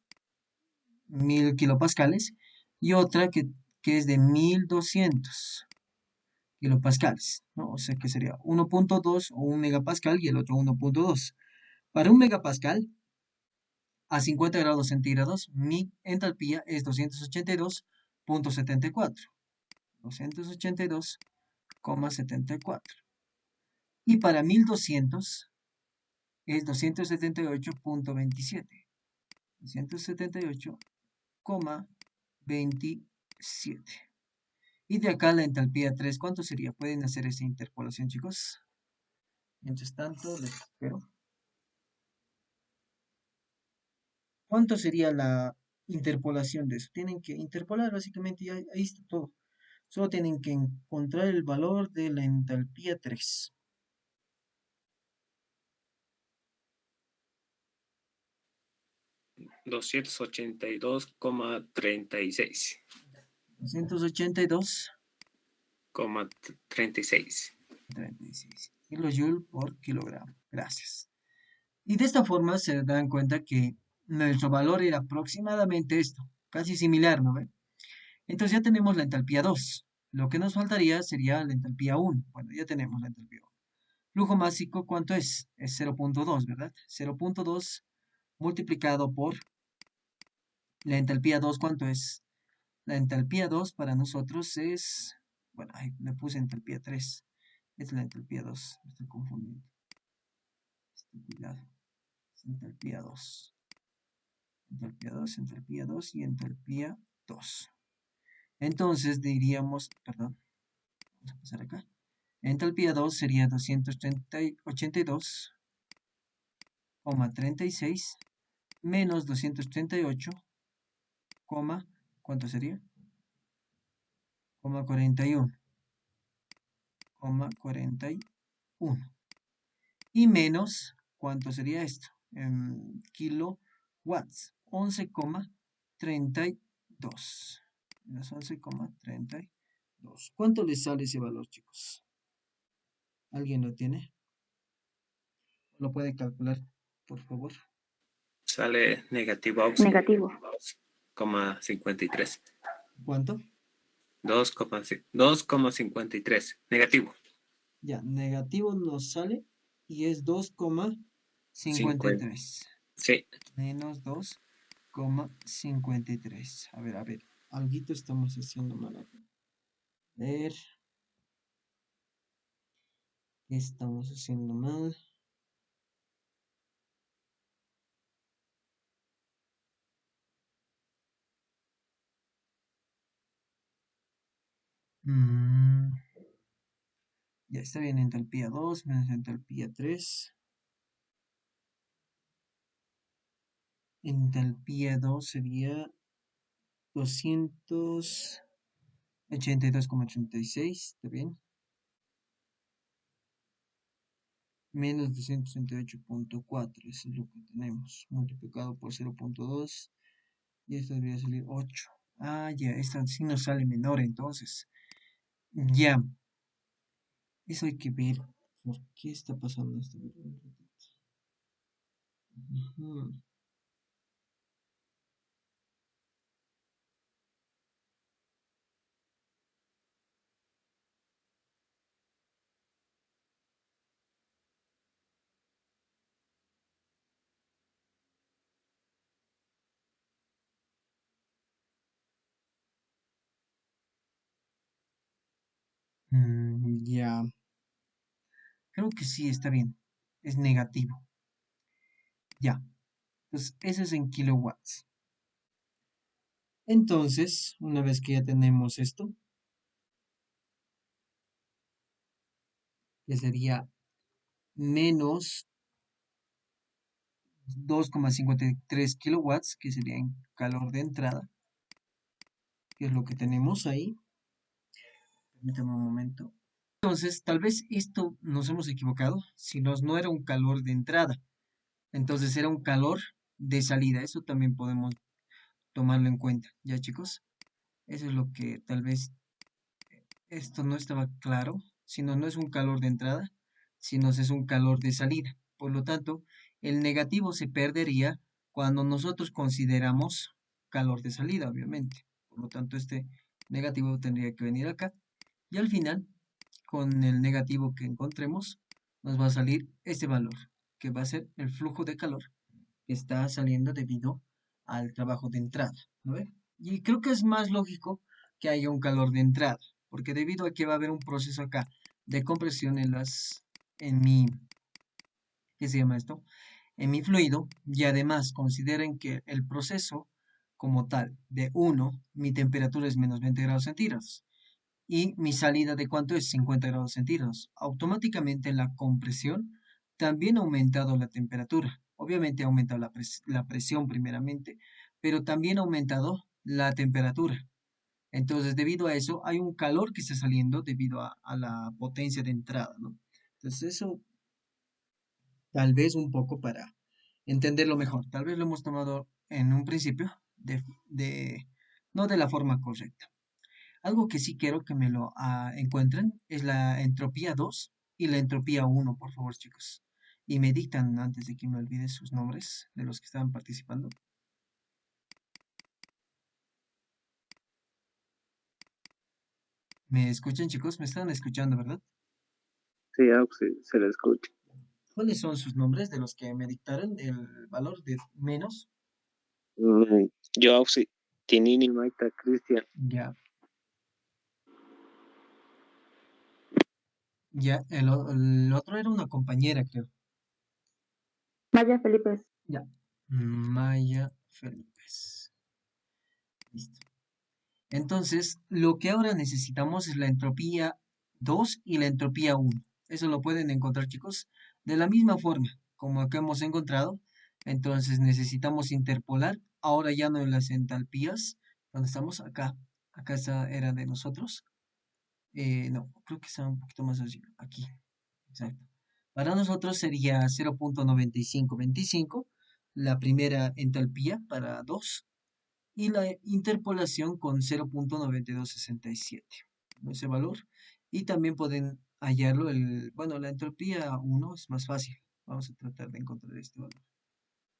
kilopascales y otra que es de 1200 kilopascales, ¿no? O sea que sería 1,2 o un megapascal y el otro 1,2. Para un megapascal, a 50 grados centígrados, mi entalpía es 282,74. 282,74. Y para 1200 es 278,27. 278,27. Y de acá la entalpía 3, ¿cuánto sería? ¿Pueden hacer esa interpolación, chicos? Mientras tanto, les espero. ¿Cuánto sería la interpolación de eso? Tienen que interpolar básicamente y ahí está todo. Solo tienen que encontrar el valor de la entalpía 3. 282,36. 282,36 36. kilojoule por kilogramo. Gracias. Y de esta forma se dan cuenta que nuestro valor era aproximadamente esto, casi similar, ¿no ve? Entonces ya tenemos la entalpía 2. Lo que nos faltaría sería la entalpía 1. Bueno, ya tenemos la entalpía 1. Flujo másico, ¿cuánto es? Es 0,2, ¿verdad? 0,2 multiplicado por la entalpía 2, ¿cuánto es? La entalpía 2 para nosotros es, bueno, ahí le puse entalpía 3. Esta es la entalpía 2, me estoy confundiendo. Cuidado. Es entalpía 2. Entalpía 2, entalpía 2 y entalpía 2. Entonces diríamos, perdón, vamos a pasar acá. Entalpía 2 sería 282,36 menos 238, ¿cuánto sería? 41, 41. Y menos, ¿cuánto sería esto? En kilowatts, 11,32. Menos 11,32. ¿Cuánto les sale ese valor, chicos? ¿Alguien lo tiene? ¿Lo puede calcular, por favor? Sale negativo, Auxi. Negativo. 2,53. ¿Cuánto? 2,53. Negativo. Ya, negativo nos sale y es 50. 2,53. Sí. Menos 2,53. A ver. Alguito estamos haciendo mal acá. A ver. ¿Qué estamos haciendo mal? Ya está bien, entalpía 2 menos entalpía 3. Entalpía 2 sería 282,86, ¿está bien? Menos 238,4, eso es lo que tenemos, multiplicado por 0,2, y esto debería salir 8. Ah, ya, esta sí nos sale menor entonces. Ya, eso hay que ver. ¿Por qué está pasando esto? A ver, un ratito. Ujú. Ya, creo que sí, está bien. Es negativo. Ya, pues eso es en kilowatts. Entonces, una vez que ya tenemos esto, que sería menos 2,53 kilowatts, que sería en calor de entrada, que es lo que tenemos ahí. Permítame un momento. Entonces, tal vez esto nos hemos equivocado, si no era un calor de entrada, entonces era un calor de salida. Eso también podemos tomarlo en cuenta, ¿ya, chicos? Eso es lo que tal vez esto no estaba claro, sino no es un calor de entrada, sino es un calor de salida. Por lo tanto, el negativo se perdería cuando nosotros consideramos calor de salida, obviamente. Por lo tanto, este negativo tendría que venir acá. Y al final, con el negativo que encontremos, nos va a salir este valor, que va a ser el flujo de calor que está saliendo debido al trabajo de entrada, ¿no ve? Y creo que es más lógico que haya un calor de entrada, porque debido a que va a haber un proceso acá de compresión en mi, ¿qué se llama esto? En mi fluido, y además consideren que el proceso como tal de 1, mi temperatura es menos 20 grados centígrados, y mi salida de cuánto es 50 grados centígrados. Automáticamente en la compresión también ha aumentado la temperatura. Obviamente ha aumentado la presión primeramente, pero también ha aumentado la temperatura. Entonces, debido a eso, hay un calor que está saliendo debido a la potencia de entrada, ¿no? Entonces, eso tal vez un poco para entenderlo mejor. Tal vez lo hemos tomado en un principio no de la forma correcta. Algo que sí quiero que me lo encuentren es la entropía 2 y la entropía 1, por favor, chicos. Y me dictan antes de que me olvide sus nombres de los que estaban participando. ¿Me escuchan, chicos? ¿Me están escuchando, verdad? Sí, Auxi, se le escucha. ¿Cuáles son sus nombres de los que me dictaron el valor de menos? Yo, Auxi, Tinini, Maita, Cristian. Ya. Ya, el otro era una compañera, creo. Maya Felipe. Ya. Maya Felipe. Listo. Entonces, lo que ahora necesitamos es la entropía 2 y la entropía 1. Eso lo pueden encontrar, chicos, de la misma forma como acá hemos encontrado. Entonces, necesitamos interpolar, ahora ya no en las entalpías, donde estamos acá. Acá esta era de nosotros. No, creo que está un poquito más allí. Aquí, exacto. Para nosotros sería 0.9525, la primera entalpía para 2 y la interpolación con 0.9267, ese valor. Y también pueden hallarlo, bueno, la entropía 1 es más fácil. Vamos a tratar de encontrar este valor.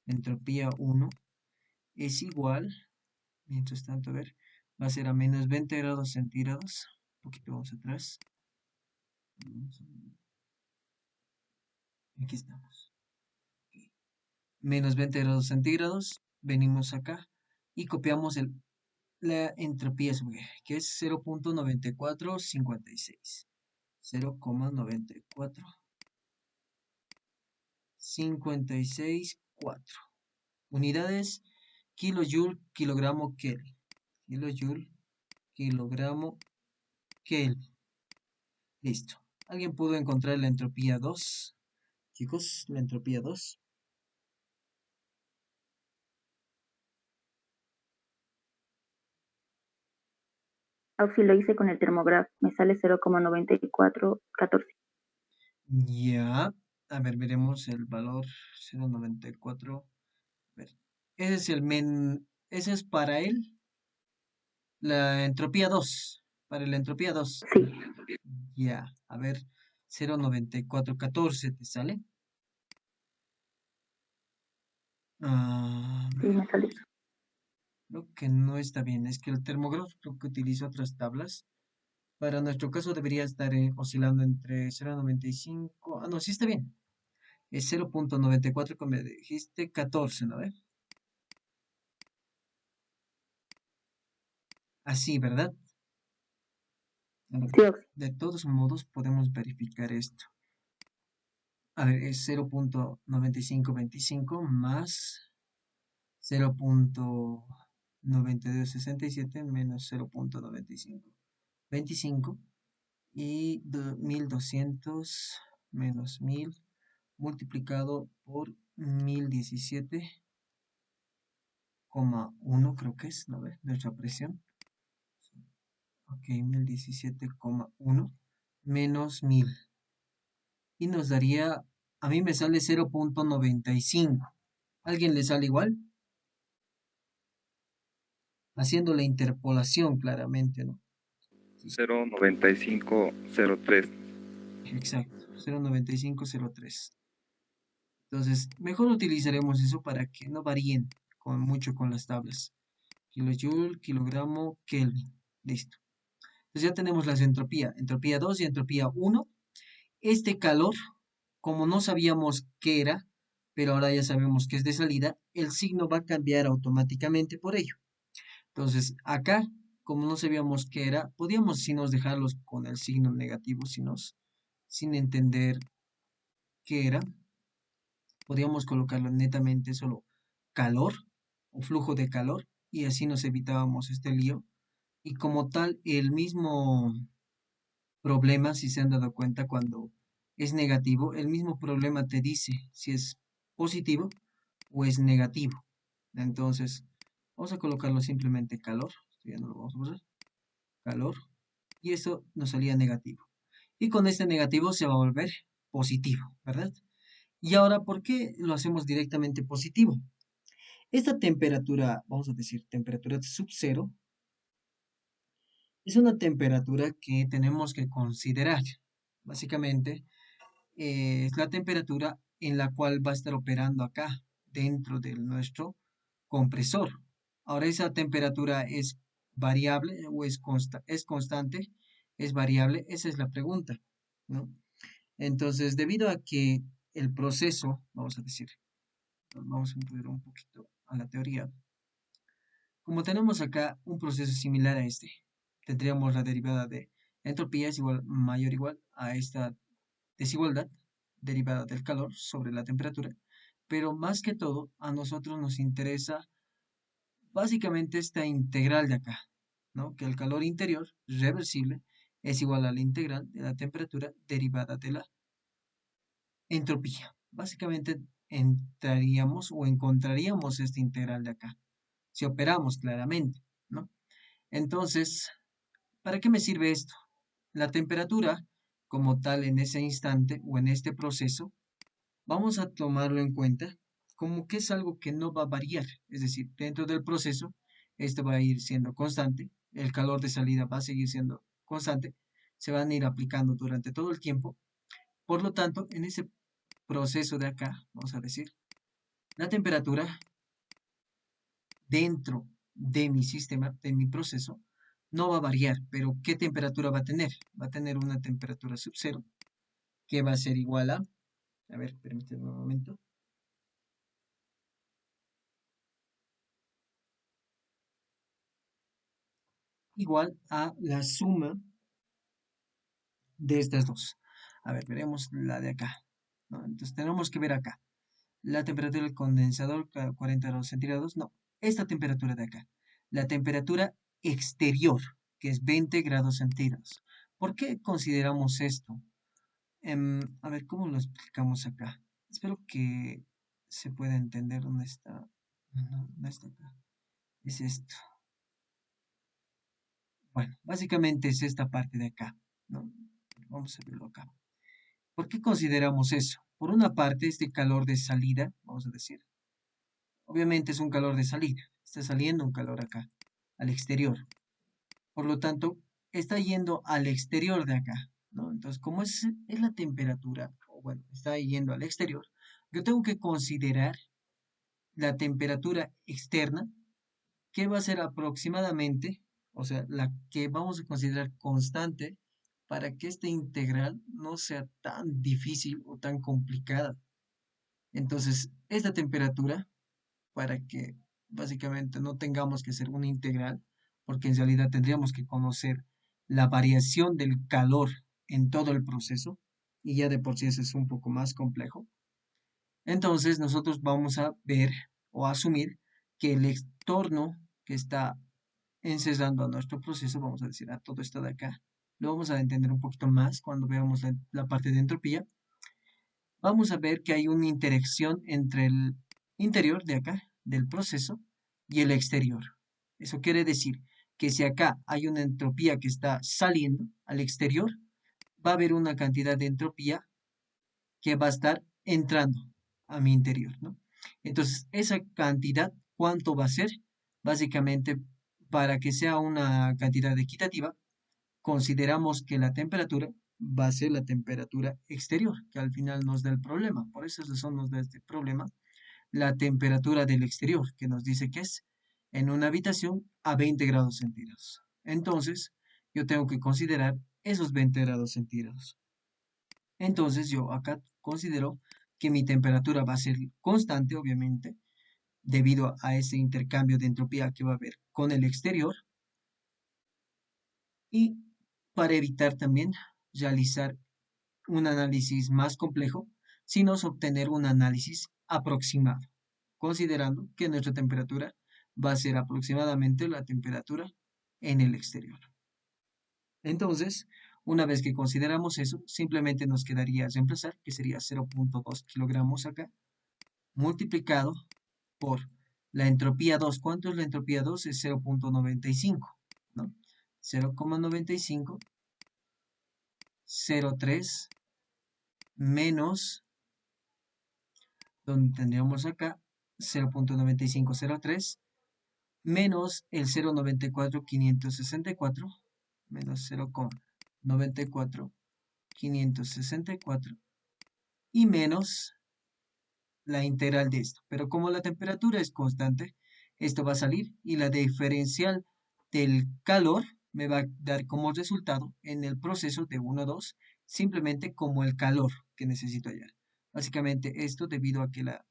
Entropía 1 es igual, mientras tanto, a ver, va a ser a menos 20 grados centígrados. Un poquito vamos atrás. Aquí estamos. Menos 20 grados centígrados. Venimos acá y copiamos la entropía sub, que es 0.9456. 0.9456,4. Unidades, kilojoule, kilogramo, kelvin. Kilojoule, kilogramo, kelvin. Listo. ¿Alguien pudo encontrar la entropía 2? Chicos, la entropía 2. Auxi, lo hice con el termógrafo. Me sale 0,9414. Ya. A ver, veremos el valor 0.94. A ver. Ese es para él. La entropía 2. Para la entropía 2. Sí, Ya. A ver. 0.9414 te sale. Ah, sí, me sale eso. creo que no está bien. Es que el termógrafo creo que utiliza otras tablas. Para nuestro caso debería estar oscilando entre 0.95. Ah, no, sí está bien. Es 0.94, como me dijiste, 14, ¿no? Así, ¿verdad? Bueno, Sí, Auxi. de todos modos podemos verificar esto. A ver, es 0.9525 más 0.9267 menos 0.9525 y 1200 menos 1000 multiplicado por 1017,1, creo que es, ¿no ve? Nuestra presión. Ok, 1017,1 menos 1000. Y nos daría, a mí me sale 0.95. ¿Alguien le sale igual? Haciendo la interpolación claramente, ¿no? 0.9503. Exacto, 0.9503. Entonces, mejor utilizaremos eso para que no varíen mucho con las tablas. Kilojoule, kilogramo, Kelvin. Listo. Entonces ya tenemos las entropía 2 y entropía 1. Este calor, como no sabíamos qué era, pero ahora ya sabemos que es de salida, el signo va a cambiar automáticamente por ello. Entonces, acá, como no sabíamos qué era, podíamos si nos dejarlos con el signo negativo, sin entender qué era. Podíamos colocarlo netamente solo calor o flujo de calor y así nos evitábamos este lío. Y como tal, el mismo problema, si se han dado cuenta, cuando es negativo, el mismo problema te dice si es positivo o es negativo. Entonces, vamos a colocarlo simplemente calor. Esto ya no lo vamos a usar. Calor. Y eso nos salía negativo. Y con este negativo se va a volver positivo, ¿verdad? Y ahora, ¿por qué lo hacemos directamente positivo? Esta temperatura, vamos a decir, temperatura sub-cero, es una temperatura que tenemos que considerar. Básicamente, es la temperatura en la cual va a estar operando acá, dentro de nuestro compresor. Ahora, ¿esa temperatura es variable o es constante? ¿Es variable? Esa es la pregunta, ¿no? Entonces, debido a que el proceso, vamos a decir, vamos a incluir un poquito a la teoría. Como tenemos acá un proceso similar a este, tendríamos la derivada de entropía es igual, mayor o igual a esta desigualdad derivada del calor sobre la temperatura. Pero más que todo, a nosotros nos interesa básicamente esta integral de acá, ¿no? Que el calor interior reversible es igual a la integral de la temperatura derivada de la entropía. Básicamente entraríamos o encontraríamos esta integral de acá, si operamos claramente, ¿no? Entonces, ¿para qué me sirve esto? La temperatura como tal en ese instante o en este proceso, vamos a tomarlo en cuenta como que es algo que no va a variar. Es decir, dentro del proceso, esto va a ir siendo constante, el calor de salida va a seguir siendo constante, se van a ir aplicando durante todo el tiempo. Por lo tanto, en ese proceso de acá, vamos a decir, la temperatura dentro de mi sistema, de mi proceso, no va a variar, pero ¿qué temperatura va a tener? Va a tener una temperatura sub cero, que va a ser igual a ver, permítanme un momento, igual a la suma de estas dos. A ver, veremos la de acá, ¿no? Entonces tenemos que ver acá, la temperatura del condensador, 40 grados centígrados, no, esta temperatura de acá, la temperatura exterior, que es 20 grados centígrados. ¿Por qué consideramos esto? A ver, ¿cómo lo explicamos acá? Espero que se pueda entender dónde está. No, no está acá. Es esto. Bueno, básicamente es esta parte de acá, ¿no? Vamos a verlo acá. ¿Por qué consideramos eso? Por una parte, este calor de salida, vamos a decir, obviamente es un calor de salida. Está saliendo un calor acá, al exterior. Por lo tanto, está yendo al exterior de acá, ¿no? Entonces, como es la temperatura, o bueno, está yendo al exterior, yo tengo que considerar la temperatura externa, que va a ser aproximadamente, o sea, la que vamos a considerar constante para que esta integral no sea tan difícil o tan complicada. Entonces, esta temperatura, para que básicamente no tengamos que hacer una integral, porque en realidad tendríamos que conocer la variación del calor en todo el proceso, y ya de por sí eso es un poco más complejo. Entonces nosotros vamos a ver o asumir que el entorno que está encerrando a nuestro proceso, vamos a decir a todo esto de acá, lo vamos a entender un poquito más cuando veamos la parte de entropía. Vamos a ver que hay una interacción entre el interior de acá, del proceso, y el exterior. Eso quiere decir que si acá hay una entropía que está saliendo al exterior, va a haber una cantidad de entropía que va a estar entrando a mi interior, ¿no? Entonces, esa cantidad, ¿cuánto va a ser? Básicamente, para que sea una cantidad equitativa, consideramos que la temperatura va a ser la temperatura exterior, que al final nos da el problema. Por esa razón nos da este problema, la temperatura del exterior, que nos dice que es en una habitación a 20 grados centígrados. Entonces, yo tengo que considerar esos 20 grados centígrados. Entonces, yo acá considero que mi temperatura va a ser constante, obviamente, debido a ese intercambio de entropía que va a haber con el exterior. Y para evitar también realizar un análisis más complejo, sino obtener un análisis aproximado, considerando que nuestra temperatura va a ser aproximadamente la temperatura en el exterior. Entonces, una vez que consideramos eso, simplemente nos quedaría reemplazar, que sería 0.2 kilogramos acá, multiplicado por la entropía 2. ¿Cuánto es la entropía 2? Es 0.95, ¿no? 0,95, 0,3 menos, donde tendríamos acá 0.9503 menos el 0.94564 menos 0.94564 y menos la integral de esto. Pero como la temperatura es constante, esto va a salir y la diferencial del calor me va a dar como resultado en el proceso de 1, 2, simplemente como el calor que necesito hallar. Básicamente esto debido a que va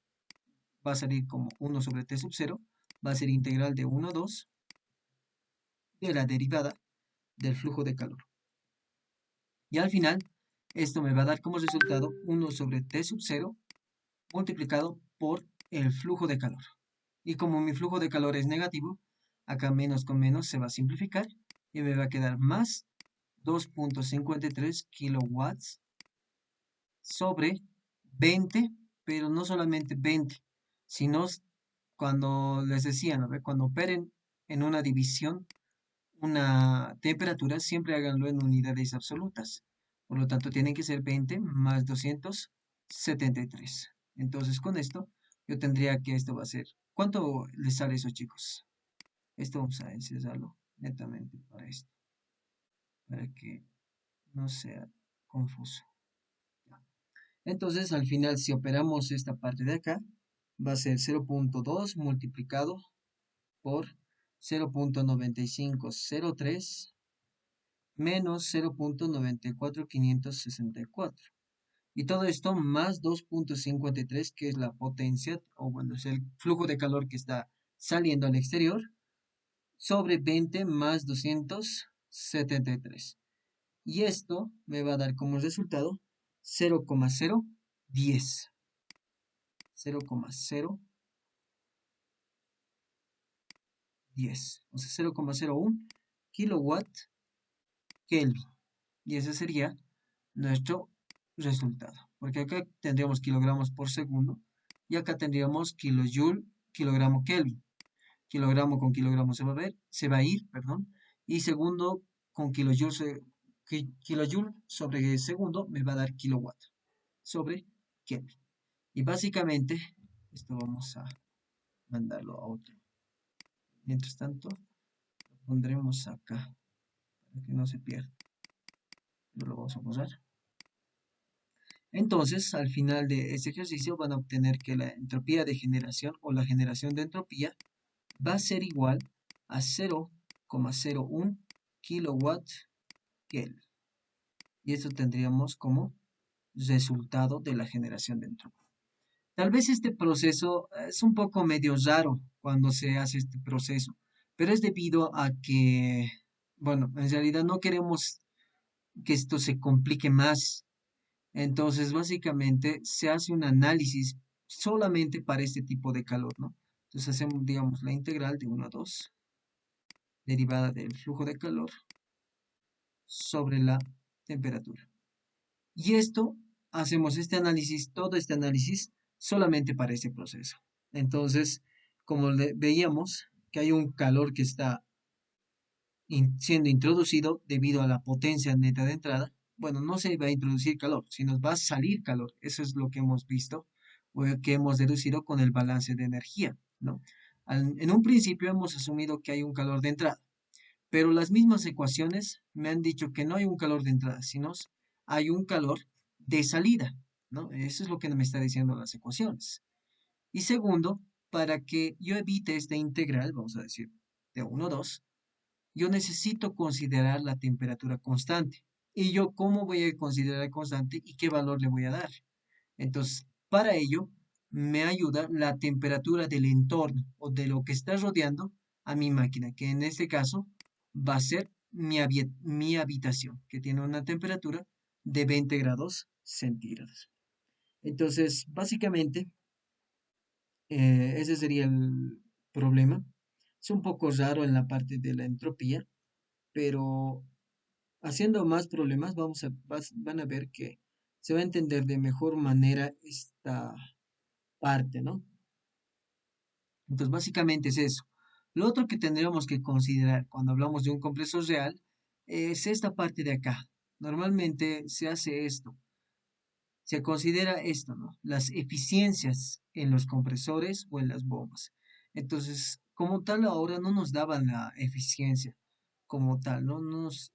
a salir como 1 sobre T sub 0, va a ser integral de 1, 2 de la derivada del flujo de calor. Y al final, esto me va a dar como resultado 1 sobre T sub 0 multiplicado por el flujo de calor. Y como mi flujo de calor es negativo, Acá menos con menos se va a simplificar y me va a quedar más 2.53 kilowatts sobre 20, pero no solamente 20, sino cuando les decía, ¿no? Cuando operen en una división, una temperatura, siempre háganlo en unidades absolutas. Por lo tanto, tienen que ser 20 más 273. Entonces, con esto, yo tendría que esto va a ser. ¿Cuánto les sale eso, chicos? Esto vamos a encerrarlo netamente para esto, para que no sea confuso. Entonces, al final, si operamos esta parte de acá, va a ser 0.2 multiplicado por 0.9503 menos 0.94564. Y todo esto más 2.53, que es la potencia, o bueno, es el flujo de calor que está saliendo al exterior, sobre 20 más 273. Y esto me va a dar como resultado 0,010. 0,010. O sea, 0,01 kilowatt Kelvin. Y ese sería nuestro resultado. Porque acá tendríamos kilogramos por segundo y acá tendríamos kilojoule, kilogramo Kelvin. Kilogramo con kilogramo se va a ir, perdón. Y segundo con kilojoule, kilojoule sobre segundo me va a dar kilowatt sobre Kelvin. Y básicamente, esto vamos a mandarlo a otro. Mientras tanto, lo pondremos acá para que no se pierda. Lo vamos a borrar. Entonces, al final de este ejercicio van a obtener que la entropía de generación o la generación de entropía va a ser igual a 0,01 kilowatt Kelvin. Y esto tendríamos como resultado de la generación de entropía. Tal vez este proceso es un poco medio raro cuando se hace este proceso, pero es debido a que, bueno, en realidad no queremos que esto se complique más. Entonces, básicamente, se hace un análisis solamente para este tipo de calor, ¿no? Entonces, hacemos, digamos, la integral de 1 a 2, derivada del flujo de calor, sobre la temperatura. Y esto, hacemos este análisis, todo este análisis, solamente para este proceso. Entonces, como veíamos, que hay un calor que está siendo introducido debido a la potencia neta de entrada, bueno, no se va a introducir calor, sino va a salir calor. Eso es lo que hemos visto o que hemos deducido con el balance de energía, ¿no? En un principio hemos asumido que hay un calor de entrada, pero las mismas ecuaciones me han dicho que no hay un calor de entrada, sino hay un calor de salida, ¿no? Eso es lo que me está diciendo las ecuaciones. Y segundo, para que yo evite esta integral, vamos a decir, de 1 a 2, yo necesito considerar la temperatura constante. ¿Y yo cómo voy a considerar constante y qué valor le voy a dar? Entonces, para ello, me ayuda la temperatura del entorno o de lo que está rodeando a mi máquina, que en este caso va a ser mi habitación, que tiene una temperatura de 20 grados centígrados. Entonces, básicamente, ese sería el problema. Es un poco raro en la parte de la entropía, pero haciendo más problemas van a ver que se va a entender de mejor manera esta parte, ¿no? Entonces, básicamente es eso. Lo otro que tendríamos que considerar cuando hablamos de un compresor real es esta parte de acá. Normalmente se hace esto. Se considera esto, ¿no? Las eficiencias en los compresores o en las bombas. Entonces, como tal, ahora no nos daban la eficiencia como tal, no nos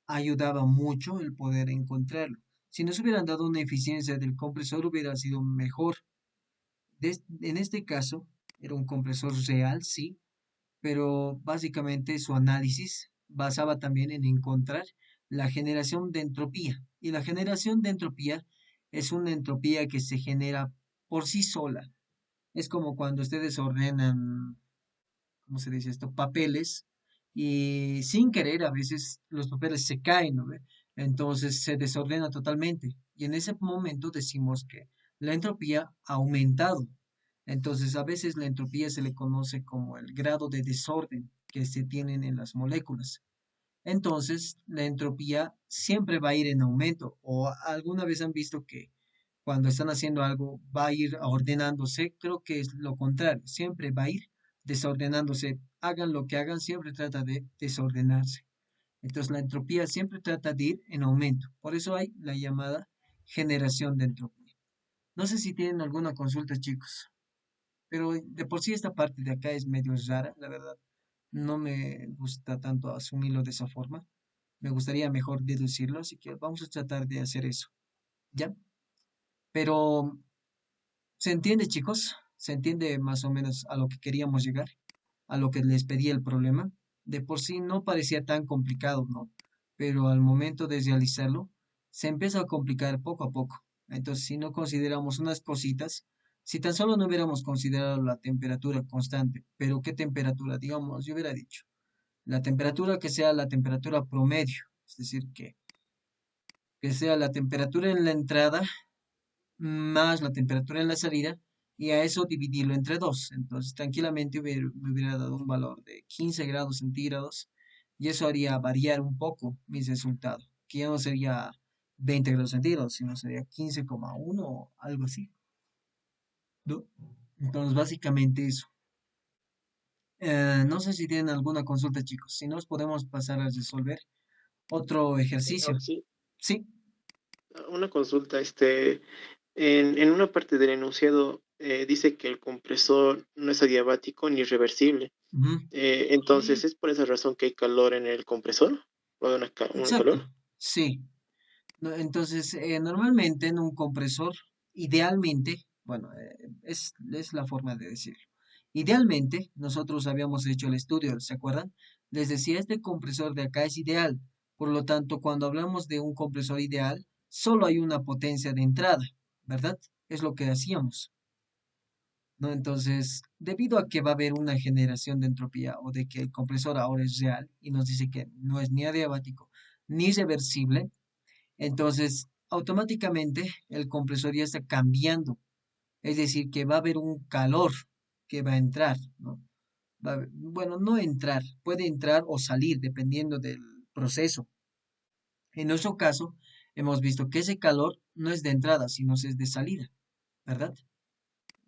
ayudaba mucho el poder encontrarlo. Si nos hubieran dado una eficiencia del compresor, hubiera sido mejor. En este caso, era un compresor real, sí, pero básicamente su análisis basaba también en encontrar la generación de entropía. Y la generación de entropía es una entropía que se genera por sí sola. Es como cuando ustedes ordenan, ¿cómo se dice esto? Papeles y sin querer a veces los papeles se caen, ¿no ve? Entonces se desordena totalmente. Y en ese momento decimos que la entropía ha aumentado. Entonces, a veces la entropía se le conoce como el grado de desorden que se tienen en las moléculas. Entonces, la entropía siempre va a ir en aumento. ¿O alguna vez han visto que cuando están haciendo algo va a ir ordenándose? Creo que es lo contrario, siempre va a ir desordenándose. Hagan lo que hagan, siempre trata de desordenarse. Entonces, la entropía siempre trata de ir en aumento. Por eso hay la llamada generación de entropía. No sé si tienen alguna consulta, chicos, pero de por sí esta parte de acá es medio rara, la verdad. No me gusta tanto asumirlo de esa forma. Me gustaría mejor deducirlo, así que vamos a tratar de hacer eso, ¿ya? Pero, ¿se entiende, chicos? ¿Se entiende más o menos a lo que queríamos llegar? A lo que les pedía el problema. De por sí no parecía tan complicado, ¿no? Pero al momento de realizarlo, se empieza a complicar poco a poco. Entonces, si no consideramos unas cositas, si tan solo no hubiéramos considerado la temperatura constante, pero ¿qué temperatura? Digamos, yo hubiera dicho, la temperatura que sea la temperatura promedio, es decir, que sea la temperatura en la entrada más la temperatura en la salida y a eso dividirlo entre dos. Entonces, tranquilamente me hubiera dado un valor de 15 grados centígrados y eso haría variar un poco mis resultados, que ya no sería 20 grados centígrados, sino sería 15,1 o algo así, ¿no? Entonces, básicamente eso. No sé si tienen alguna consulta, chicos. Si no, podemos pasar a resolver otro ejercicio. Oxy, Sí. una consulta, en una parte del enunciado dice que el compresor no es adiabático ni reversible. Ujú. Entonces, ¿es por esa razón que hay calor en el compresor? ¿O hay un Exacto. calor? Sí. Entonces, normalmente en un compresor, idealmente, bueno, es la forma de decirlo. Idealmente, nosotros habíamos hecho el estudio, ¿se acuerdan? Les decía, este compresor de acá es ideal. Por lo tanto, cuando hablamos de un compresor ideal, solo hay una potencia de entrada, ¿verdad? Es lo que hacíamos, ¿no? Entonces, debido a que va a haber una generación de entropía o de que el compresor ahora es real y nos dice que no es ni adiabático ni reversible, entonces, automáticamente el compresor ya está cambiando. Es decir, que va a haber un calor que va a entrar, ¿no? Bueno, no entrar, puede entrar o salir dependiendo del proceso. En nuestro caso, hemos visto que ese calor no es de entrada, sino es de salida, ¿verdad?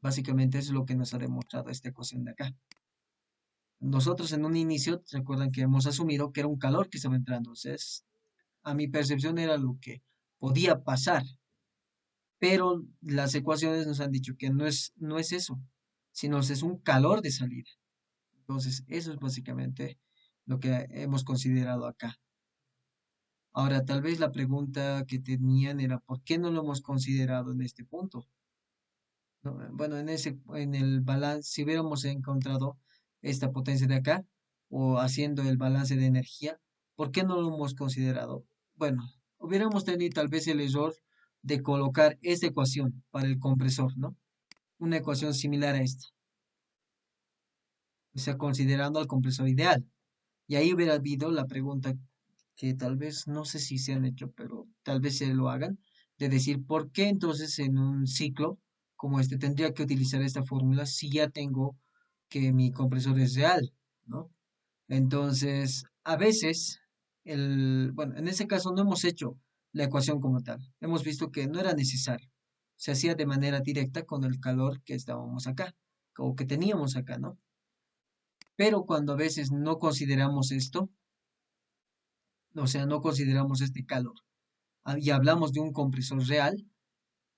Básicamente eso es lo que nos ha demostrado esta ecuación de acá. Nosotros en un inicio, recuerdan que hemos asumido que era un calor que estaba entrando. Entonces, a mi percepción era lo que podía pasar, pero las ecuaciones nos han dicho que no es eso, sino es un calor de salida. Entonces, eso es básicamente lo que hemos considerado acá. Ahora, tal vez la pregunta que tenían era, ¿por qué no lo hemos considerado en este punto? ¿No? Bueno, en el balance, si hubiéramos encontrado esta potencia de acá, o haciendo el balance de energía, ¿por qué no lo hemos considerado? Bueno, hubiéramos tenido tal vez el error de colocar esta ecuación para el compresor, ¿no? Una ecuación similar a esta, o sea, considerando al compresor ideal. Y ahí hubiera habido la pregunta que tal vez, no sé si se han hecho, pero tal vez se lo hagan, de decir, ¿por qué entonces en un ciclo como este tendría que utilizar esta fórmula si ya tengo que mi compresor es real, ¿no? Entonces, a veces, bueno, en ese caso no hemos hecho la ecuación como tal. Hemos visto que no era necesario. Se hacía de manera directa con el calor que estábamos acá, o que teníamos acá, ¿no? Pero cuando a veces no consideramos esto, o sea, no consideramos este calor, y hablamos de un compresor real,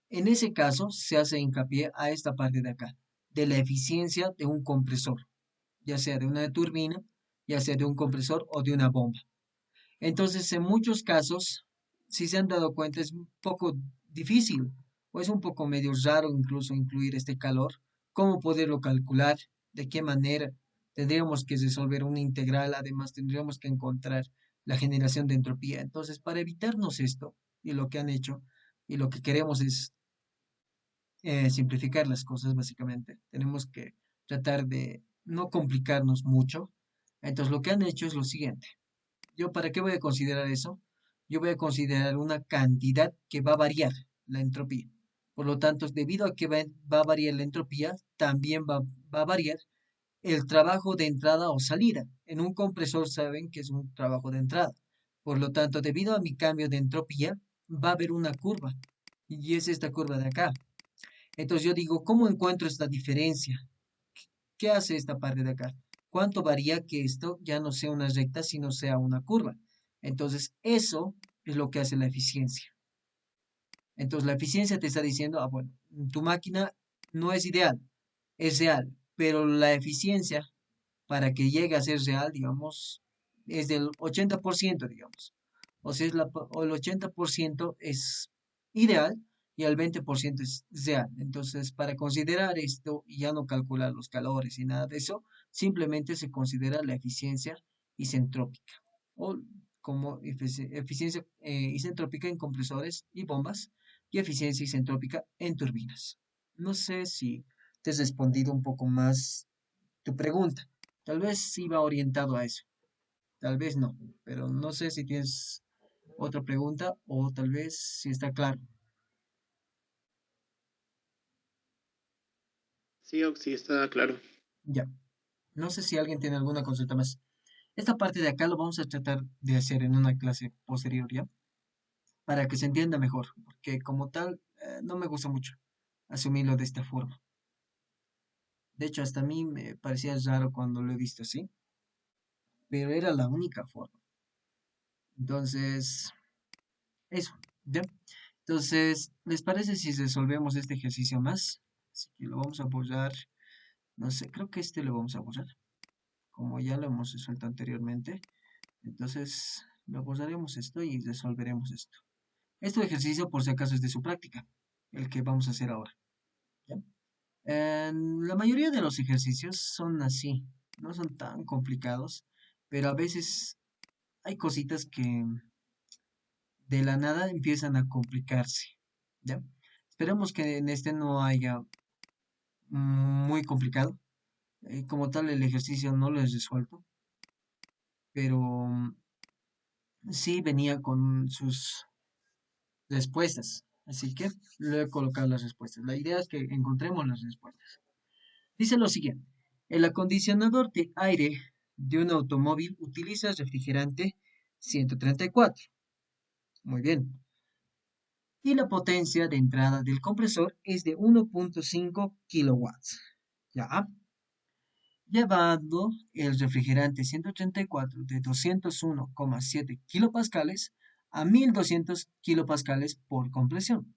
en ese caso se hace hincapié a esta parte de acá, de la eficiencia de un compresor, ya sea de una turbina, ya sea de un compresor o de una bomba. Entonces, en muchos casos, si se han dado cuenta, es un poco difícil o es un poco medio raro incluso incluir este calor. ¿Cómo poderlo calcular? ¿De qué manera? Tendríamos que resolver una integral, además tendríamos que encontrar la generación de entropía. Entonces, para evitarnos esto, y lo que han hecho, y lo que queremos es simplificar las cosas, básicamente. Tenemos que tratar de no complicarnos mucho. Entonces, lo que han hecho es lo siguiente. ¿Yo para qué voy a considerar eso? Yo voy a considerar una cantidad que va a variar la entropía. Por lo tanto, debido a que va a variar la entropía, también va a variar el trabajo de entrada o salida. En un compresor saben que es un trabajo de entrada. Por lo tanto, debido a mi cambio de entropía, va a haber una curva. Y es esta curva de acá. Entonces yo digo, ¿cómo encuentro esta diferencia? ¿Qué hace esta parte de acá? ¿Cuánto varía que esto ya no sea una recta, sino sea una curva? Entonces, eso es lo que hace la eficiencia. Entonces, la eficiencia te está diciendo, bueno, tu máquina no es ideal, es real, pero la eficiencia para que llegue a ser real, digamos, es del 80%, digamos. O sea, o el 80% es ideal y el 20% es real. Entonces, para considerar esto y ya no calcular los calores y nada de eso, simplemente se considera la eficiencia isentrópica o como eficiencia isentrópica en compresores y bombas y eficiencia isentrópica en turbinas. No sé si te he respondido un poco más tu pregunta. Tal vez iba orientado a eso, tal vez no, pero no sé si tienes otra pregunta o tal vez si está claro. Sí, Oxy, está claro. Ya, no sé si alguien tiene alguna consulta más. Esta parte de acá lo vamos a tratar de hacer en una clase posterior, ¿ya? Para que se entienda mejor, porque como tal, no me gusta mucho asumirlo de esta forma. De hecho, hasta a mí me parecía raro cuando lo he visto así, pero era la única forma. Entonces, eso, ¿ya? Entonces, ¿les parece si resolvemos este ejercicio más? Así que lo vamos a apoyar, no sé, creo que este lo vamos a apoyar, como ya lo hemos resuelto anteriormente. Entonces, lo apoyaremos esto y resolveremos esto. Este ejercicio, por si acaso, es de su práctica, el que vamos a hacer ahora. ¿Ya? La mayoría de los ejercicios son así, no son tan complicados, pero a veces hay cositas que de la nada empiezan a complicarse. ¿Ya? Esperemos que en este no haya muy complicado. Como tal, el ejercicio no lo he resuelto, pero sí venía con sus respuestas. Así que le he colocado las respuestas. La idea es que encontremos las respuestas. Dice lo siguiente. El acondicionador de aire de un automóvil utiliza refrigerante 134. Muy bien. Y la potencia de entrada del compresor es de 1.5 kilowatts. Ya. Llevando el refrigerante 134 de 201,7 kilopascales a 1200 kilopascales por compresión.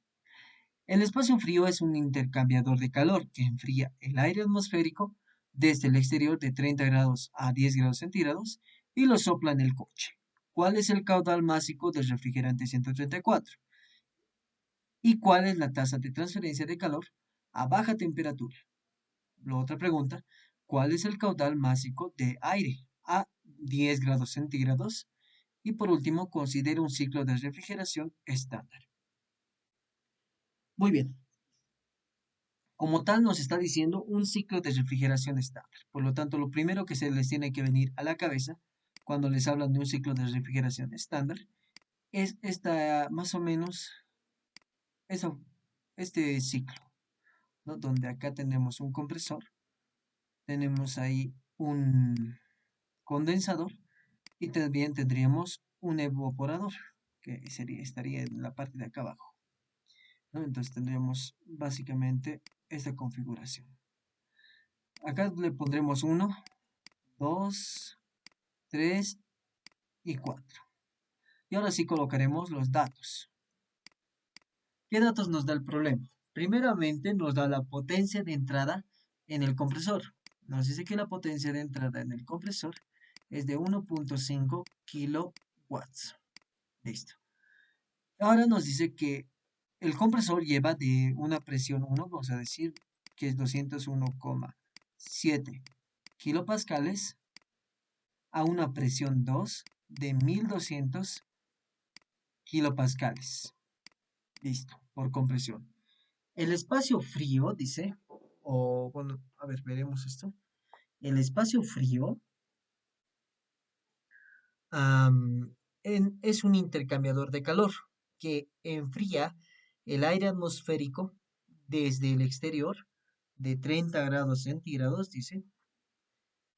El espacio frío es un intercambiador de calor que enfría el aire atmosférico desde el exterior de 30 grados a 10 grados centígrados y lo sopla en el coche. ¿Cuál es el caudal másico del refrigerante 134? ¿Y cuál es la tasa de transferencia de calor a baja temperatura? La otra pregunta, ¿cuál es el caudal másico de aire a 10 grados centígrados? Y por último, considera un ciclo de refrigeración estándar. Muy bien. Como tal, nos está diciendo un ciclo de refrigeración estándar. Por lo tanto, lo primero que se les tiene que venir a la cabeza cuando les hablan de un ciclo de refrigeración estándar es esta, más o menos, eso, este ciclo, ¿no? Donde acá tenemos un compresor, tenemos ahí un condensador y también tendríamos un evaporador, que estaría en la parte de acá abajo, ¿no? Entonces tendríamos básicamente esta configuración. Acá le pondremos 1, 2, 3 y 4. Y ahora sí colocaremos los datos. ¿Qué datos nos da el problema? Primeramente nos da la potencia de entrada en el compresor. Nos dice que la potencia de entrada en el compresor es de 1.5 kilowatts. Listo. Ahora nos dice que el compresor lleva de una presión 1, vamos a decir que es 201,7 kilopascales, a una presión 2 de 1200 kilopascales. Listo, por compresión. El espacio frío, dice, o bueno, a ver, veremos esto. El espacio frío es un intercambiador de calor que enfría el aire atmosférico desde el exterior de 30 grados centígrados, dice,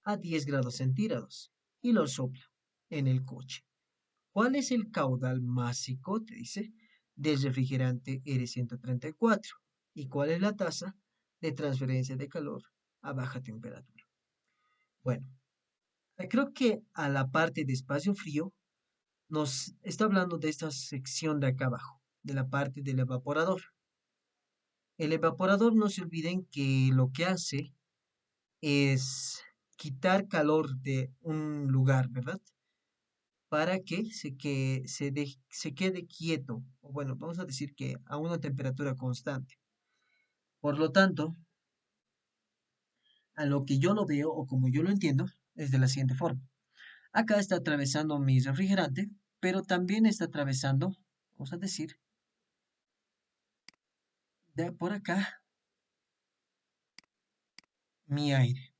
a 10 grados centígrados y lo sopla en el coche. ¿Cuál es el caudal másico, te dice, del refrigerante R134? ¿Y cuál es la tasa de transferencia de calor a baja temperatura? Bueno, creo que a la parte de espacio frío nos está hablando de esta sección de acá abajo, de la parte del evaporador. El evaporador, no se olviden que lo que hace es quitar calor de un lugar, ¿verdad? Para que se quede quieto, o bueno, vamos a decir que a una temperatura constante. Por lo tanto, a lo que yo lo veo o como yo lo entiendo, es de la siguiente forma. Acá está atravesando mi refrigerante, pero también está atravesando, vamos a decir, de por acá, mi aire.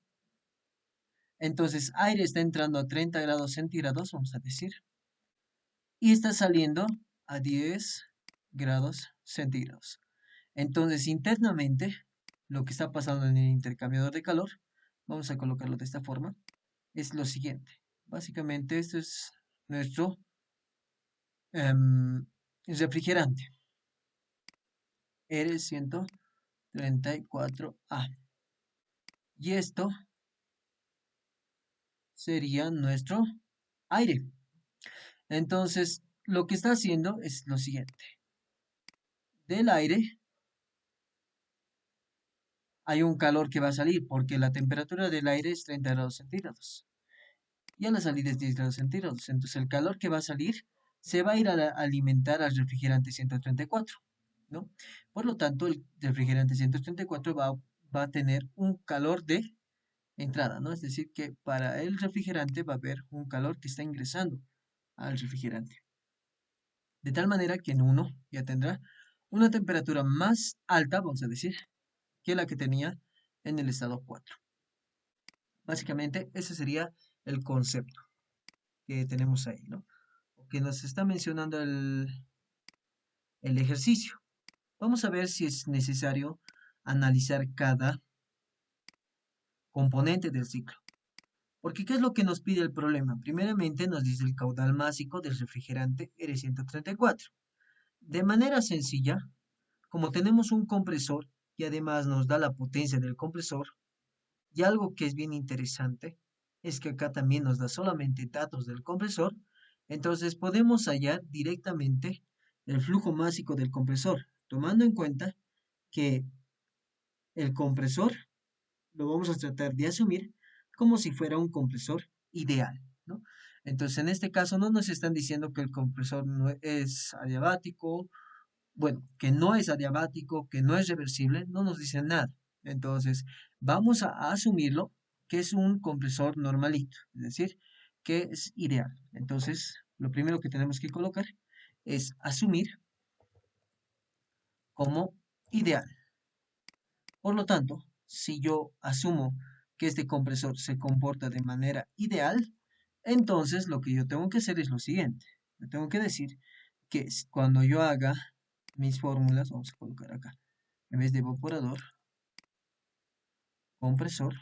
Entonces, aire está entrando a 30 grados centígrados, vamos a decir, y está saliendo a 10 grados centígrados. Entonces, internamente, lo que está pasando en el intercambiador de calor, vamos a colocarlo de esta forma, es lo siguiente. Básicamente, esto es nuestro refrigerante R134A. Y esto sería nuestro aire. Entonces, lo que está haciendo es lo siguiente. Del aire hay un calor que va a salir porque la temperatura del aire es 30 grados centígrados. Y a la salida es 10 grados centígrados. Entonces, el calor que va a salir se va a ir a alimentar al refrigerante 134, ¿no? Por lo tanto, el refrigerante 134 va a tener un calor de entrada, ¿no? Es decir, que para el refrigerante va a haber un calor que está ingresando al refrigerante. De tal manera que en uno ya tendrá una temperatura más alta, vamos a decir, que la que tenía en el estado 4. Básicamente, ese sería el concepto que tenemos ahí, ¿no? O que nos está mencionando el ejercicio. Vamos a ver si es necesario analizar cada componente del ciclo. Porque, ¿qué es lo que nos pide el problema? Primeramente nos dice el caudal másico del refrigerante R134. De manera sencilla, como tenemos un compresor y además nos da la potencia del compresor, y algo que es bien interesante es que acá también nos da solamente datos del compresor, entonces podemos hallar directamente el flujo másico del compresor, tomando en cuenta que el compresor lo vamos a tratar de asumir como si fuera un compresor ideal, ¿no? Entonces, en este caso no nos están diciendo que el compresor no es adiabático, bueno, que no es adiabático, que no es reversible, no nos dicen nada. Entonces, vamos a asumirlo que es un compresor normalito, es decir, que es ideal. Entonces, lo primero que tenemos que colocar es asumir como ideal. Por lo tanto, si yo asumo que este compresor se comporta de manera ideal, entonces lo que yo tengo que hacer es lo siguiente. Yo tengo que decir que cuando yo haga mis fórmulas, vamos a colocar acá, en vez de evaporador, compresor,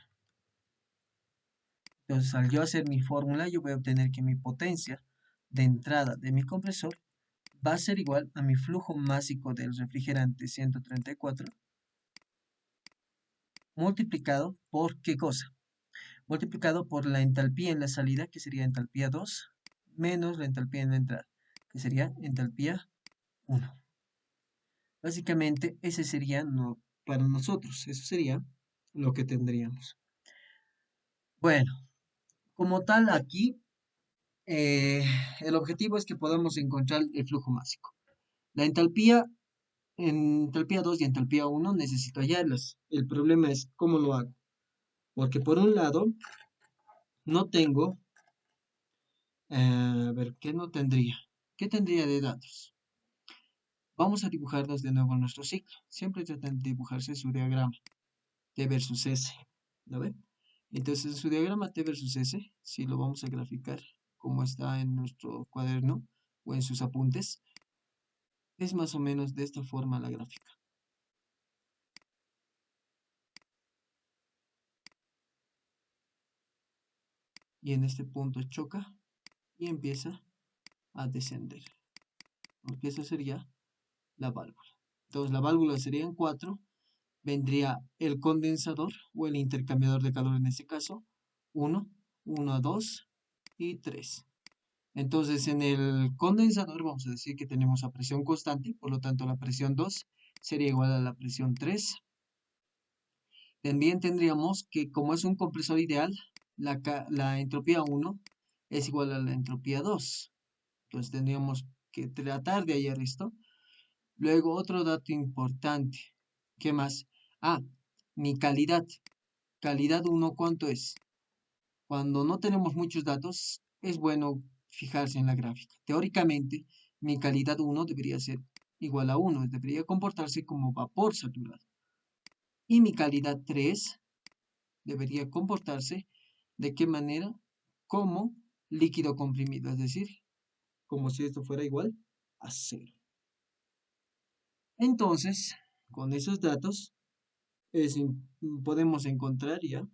entonces al yo hacer mi fórmula, yo voy a obtener que mi potencia de entrada de mi compresor va a ser igual a mi flujo másico del refrigerante 134 multiplicado por ¿qué cosa? Multiplicado por la entalpía en la salida, que sería entalpía 2, menos la entalpía en la entrada, que sería entalpía 1. Básicamente, ese sería para nosotros, eso sería lo que tendríamos. Bueno, como tal aquí, el objetivo es que podamos encontrar el flujo másico. La entalpía, entalpía 2 y entalpía 1 necesito hallarlas. El problema es cómo lo hago. Porque por un lado, no tengo, a ver, ¿qué no tendría? ¿Qué tendría de datos? Vamos a dibujarnos de nuevo nuestro ciclo. Siempre tratan de dibujarse su diagrama T versus S. ¿Lo ven? Entonces, en su diagrama T versus S, si lo vamos a graficar como está en nuestro cuaderno o en sus apuntes, es más o menos de esta forma la gráfica. y en este punto choca y empieza a descender, porque eso sería la válvula. Entonces la válvula sería en 4, vendría el condensador o el intercambiador de calor en este caso, 1, 1, 2 y 3. Entonces en el condensador vamos a decir que tenemos a presión constante, por lo tanto la presión 2 sería igual a la presión 3. También tendríamos que como es un compresor ideal, la entropía 1 es igual a la entropía 2. Entonces tendríamos que tratar de hallar esto. Luego otro dato importante. ¿Qué más? Ah, mi calidad. Calidad 1, ¿cuánto es? Cuando no tenemos muchos datos, es bueno fijarse en la gráfica. Teóricamente, mi calidad 1 debería ser igual a 1, debería comportarse como vapor saturado. Y mi calidad 3 debería comportarse ¿de qué manera? Como líquido comprimido, es decir, como si esto fuera igual a 0. Entonces, con esos datos, podemos encontrar ya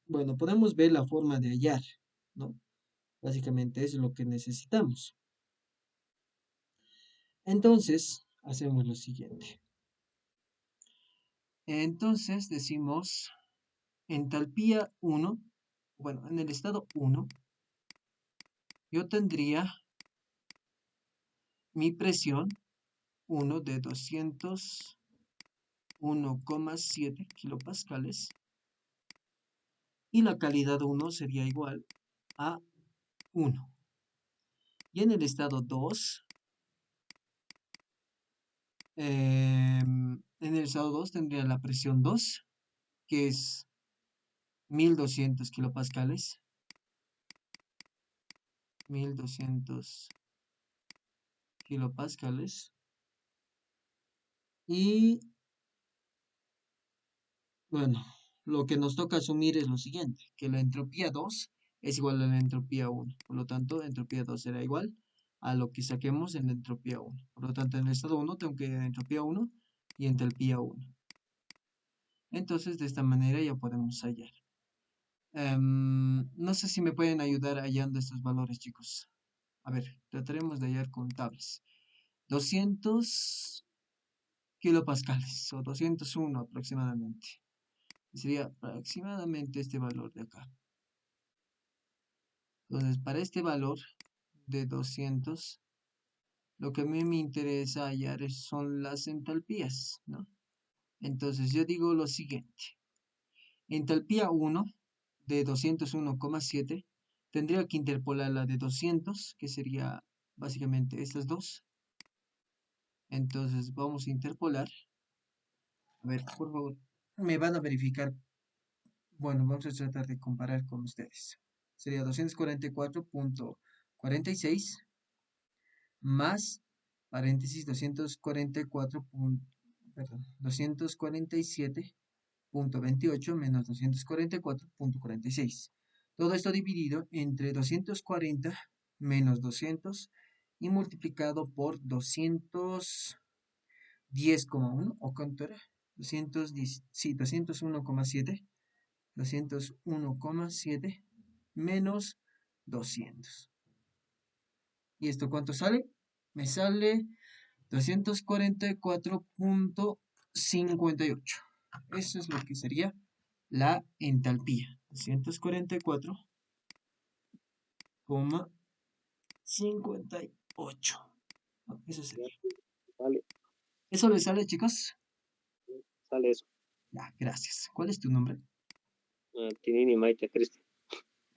bueno, podemos ver la forma de hallar, ¿no? Básicamente es lo que necesitamos. Entonces, hacemos lo siguiente. Entonces, decimos entalpía 1, bueno, en el estado 1, yo tendría mi presión 1 de 201,7 kilopascales y la calidad 1 sería igual a 1. Y en el estado 2, en el estado 2 tendría la presión 2, que es 1200 kilopascales. 1200 kilopascales. Y bueno, lo que nos toca asumir es lo siguiente, que la entropía 2 es igual a la entropía 1. Por lo tanto, entropía 2 será igual a lo que saquemos en la entropía 1. Por lo tanto, en el estado 1 tengo que ir a entropía 1 y entalpía 1. Entonces, de esta manera ya podemos hallar. No sé si me pueden ayudar hallando estos valores, chicos. A ver, trataremos de hallar con tablas. 200 kilopascales o 201 aproximadamente. Sería aproximadamente este valor de acá. Entonces, para este valor de 200, lo que a mí me interesa hallar son las entalpías, ¿no? Entonces, yo digo lo siguiente. Entalpía 1 de 201,7 tendría que interpolar la de 200, que sería básicamente estas dos. Entonces, vamos a interpolar. A ver, por favor, me van a verificar. Bueno, vamos a tratar de comparar con ustedes. Sería 244.46 más, paréntesis, 247.28 menos 244.46. Todo esto dividido entre 240 menos 200 y multiplicado por 210,1, ¿o cuánto era? 210, sí, 201,7. 201,7 menos 200. ¿Y esto cuánto sale? Me sale 244.58. Eso es lo que sería la entalpía. 244,58. Eso sería. Vale, ¿Eso le sale, chicos? sale eso. Ya, gracias. ¿Cuál es tu nombre? Tinini Maite Cristian.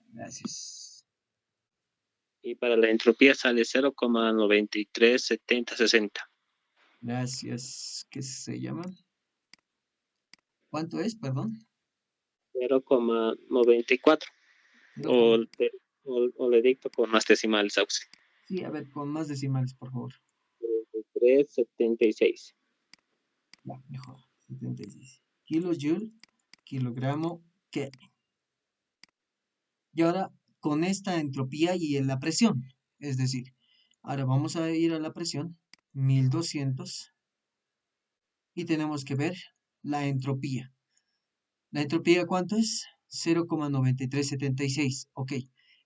Gracias. Y para la entropía sale 0,937060. Gracias. ¿Qué se llama? ¿Cuánto es, perdón? 0,94. O, o le dicto con más decimales, Auxi. Sí, a ver, con más decimales, por favor. 9376. Ya, mejor. 76. Kilojoule, kilogramo, Kelvin. Y ahora, con esta entropía y en la presión. Es decir, ahora vamos a ir a la presión, 1200. Y tenemos que ver la entropía. ¿La entropía cuánto es? 0,9376. Ok,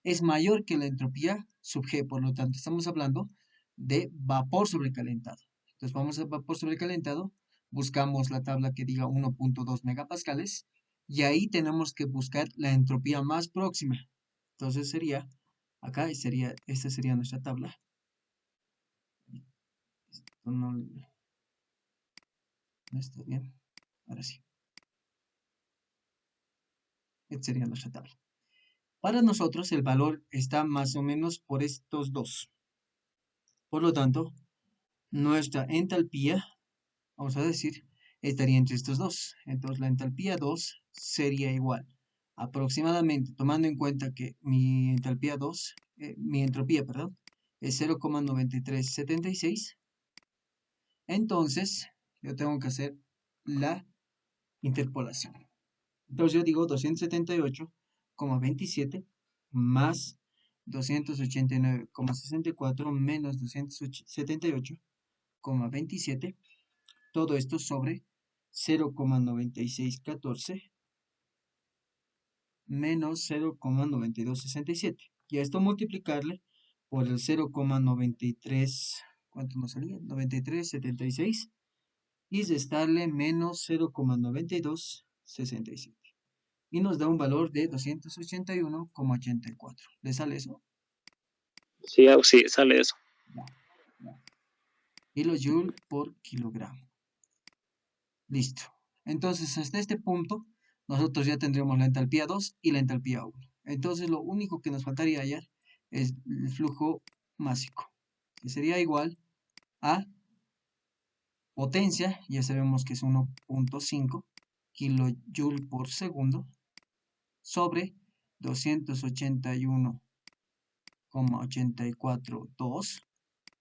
es mayor que la entropía sub G, por lo tanto estamos hablando de vapor sobrecalentado. Entonces vamos a vapor sobrecalentado, buscamos la tabla que diga 1.2 megapascales y ahí tenemos que buscar la entropía más próxima. Entonces sería, acá sería, esta sería nuestra tabla. No, no está bien, ahora sí. Esta sería nuestra tabla. Para nosotros el valor está más o menos por estos dos. Por lo tanto, nuestra entalpía, vamos a decir, estaría entre estos dos. Entonces la entalpía 2 sería igual, aproximadamente, tomando en cuenta que mi entalpía 2, mi entropía, perdón, es 0,9376. Entonces, yo tengo que hacer la interpolación. Entonces yo digo 278,27 más 289,64 menos 278,27. Todo esto sobre 0,9614 menos 0,9267. Y a esto multiplicarle por el 0,93, ¿cuánto nos salía? 9376 y restarle menos 0,9267. Y nos da un valor de 281,84. ¿Le sale eso? Sí, sí, sale eso. Kilojoule por kilogramo. Listo. Entonces, hasta este punto, nosotros ya tendríamos la entalpía 2 y la entalpía 1. Entonces, lo único que nos faltaría hallar es el flujo másico, que sería igual a potencia, ya sabemos que es 1.5 kilojoule por segundo, sobre 281,842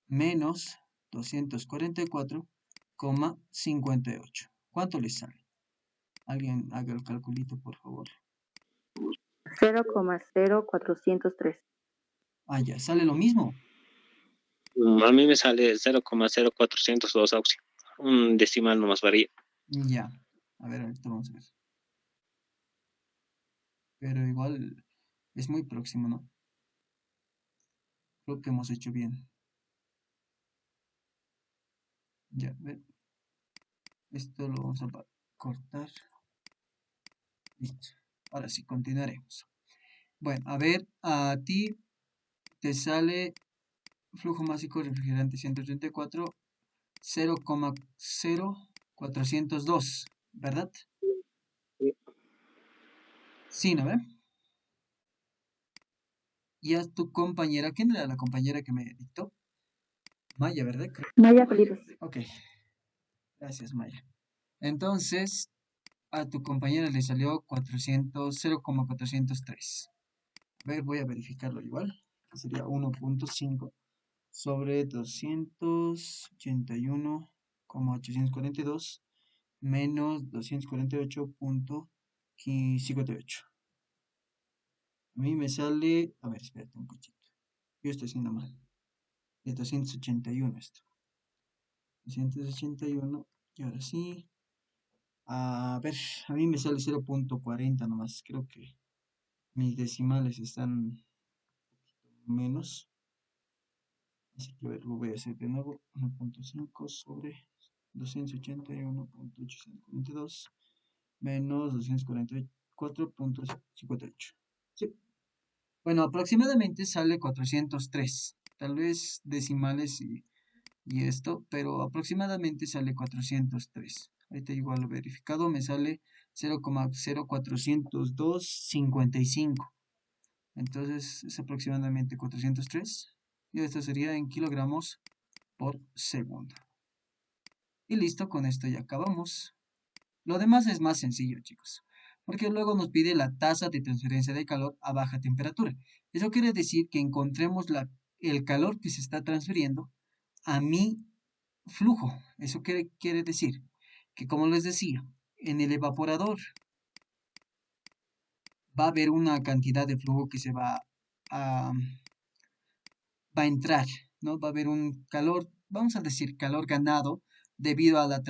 menos 244,58. ¿Cuánto les sale? Alguien haga el calculito, por favor. 0,0403. Ah, ya, sale lo mismo. A mí me sale 0,0402 auxi. Un decimal nomás varía. Ya. A ver, ahorita vamos a ver. Pero igual es muy próximo, ¿no? Creo que hemos hecho bien. Ya, a ver. Esto lo vamos a cortar. Listo. Ahora sí, continuaremos. Bueno, a ver, a ti te sale flujo másico refrigerante 134, 0,0402, ¿verdad? Sí, ¿no ve? Y a tu compañera, ¿quién era la compañera que me dictó? Maya, ¿verdad? Maya Colibes. Ok, gracias Maya. Entonces, a tu compañera le salió 0,403. A ver, voy a verificarlo igual, que sería 1.5 sobre 281,842 menos 248,58. A mí me sale, a ver, espérate un poquito. Yo estoy haciendo mal. Es 281 esto. 281, y ahora sí. A ver, a mí me sale 0.40 nomás. Creo que mis decimales están menos. Así que a ver, lo voy a hacer de nuevo. 1.5 sobre 281,842 menos 244,58. Sí. Bueno, aproximadamente sale 403. Tal vez decimales y esto, pero aproximadamente sale 403. Ahorita igual lo verificado, me sale 0,040255. Entonces es aproximadamente 403. Y esto sería en kilogramos por segundo. Y listo, con esto ya acabamos. Lo demás es más sencillo, chicos, porque luego nos pide la tasa de transferencia de calor a baja temperatura. Eso quiere decir que encontremos el calor que se está transfiriendo a mi flujo. Eso quiere decir que, como les decía, en el evaporador va a haber una cantidad de flujo que se va a entrar, ¿no? Va a haber un calor, vamos a decir calor ganado, debido a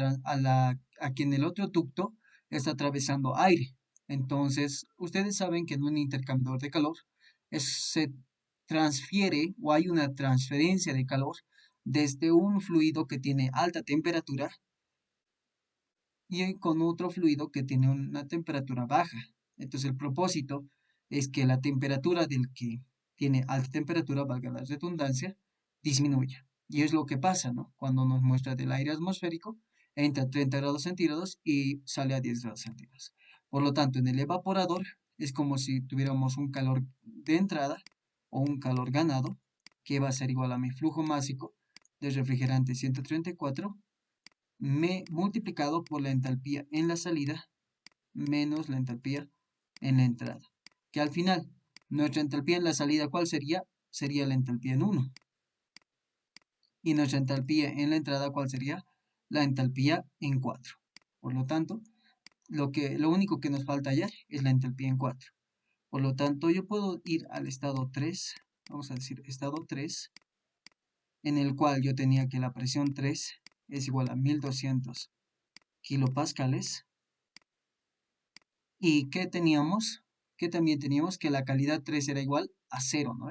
que en el otro ducto está atravesando aire. Entonces, ustedes saben que en un intercambiador de calor se transfiere o hay una transferencia de calor desde un fluido que tiene alta temperatura y con otro fluido que tiene una temperatura baja. Entonces el propósito es que la temperatura del que tiene alta temperatura, valga la redundancia, disminuya. Y es lo que pasa, ¿no? Cuando nos muestra del aire atmosférico, entra a 30 grados centígrados y sale a 10 grados centígrados. Por lo tanto, en el evaporador es como si tuviéramos un calor de entrada o un calor ganado, que va a ser igual a mi flujo másico del refrigerante 134 multiplicado por la entalpía en la salida menos la entalpía en la entrada. Que al final, nuestra entalpía en la salida, ¿cuál sería? Sería la entalpía en 1. Y nuestra entalpía en la entrada, ¿cuál sería? La entalpía en 4. Por lo tanto, lo único que nos falta hallar es la entalpía en 4. Por lo tanto, yo puedo ir al estado 3, vamos a decir estado 3, en el cual yo tenía que la presión 3 es igual a 1200 kilopascales. ¿Y qué teníamos? Que también teníamos que la calidad 3 era igual a 0, ¿no?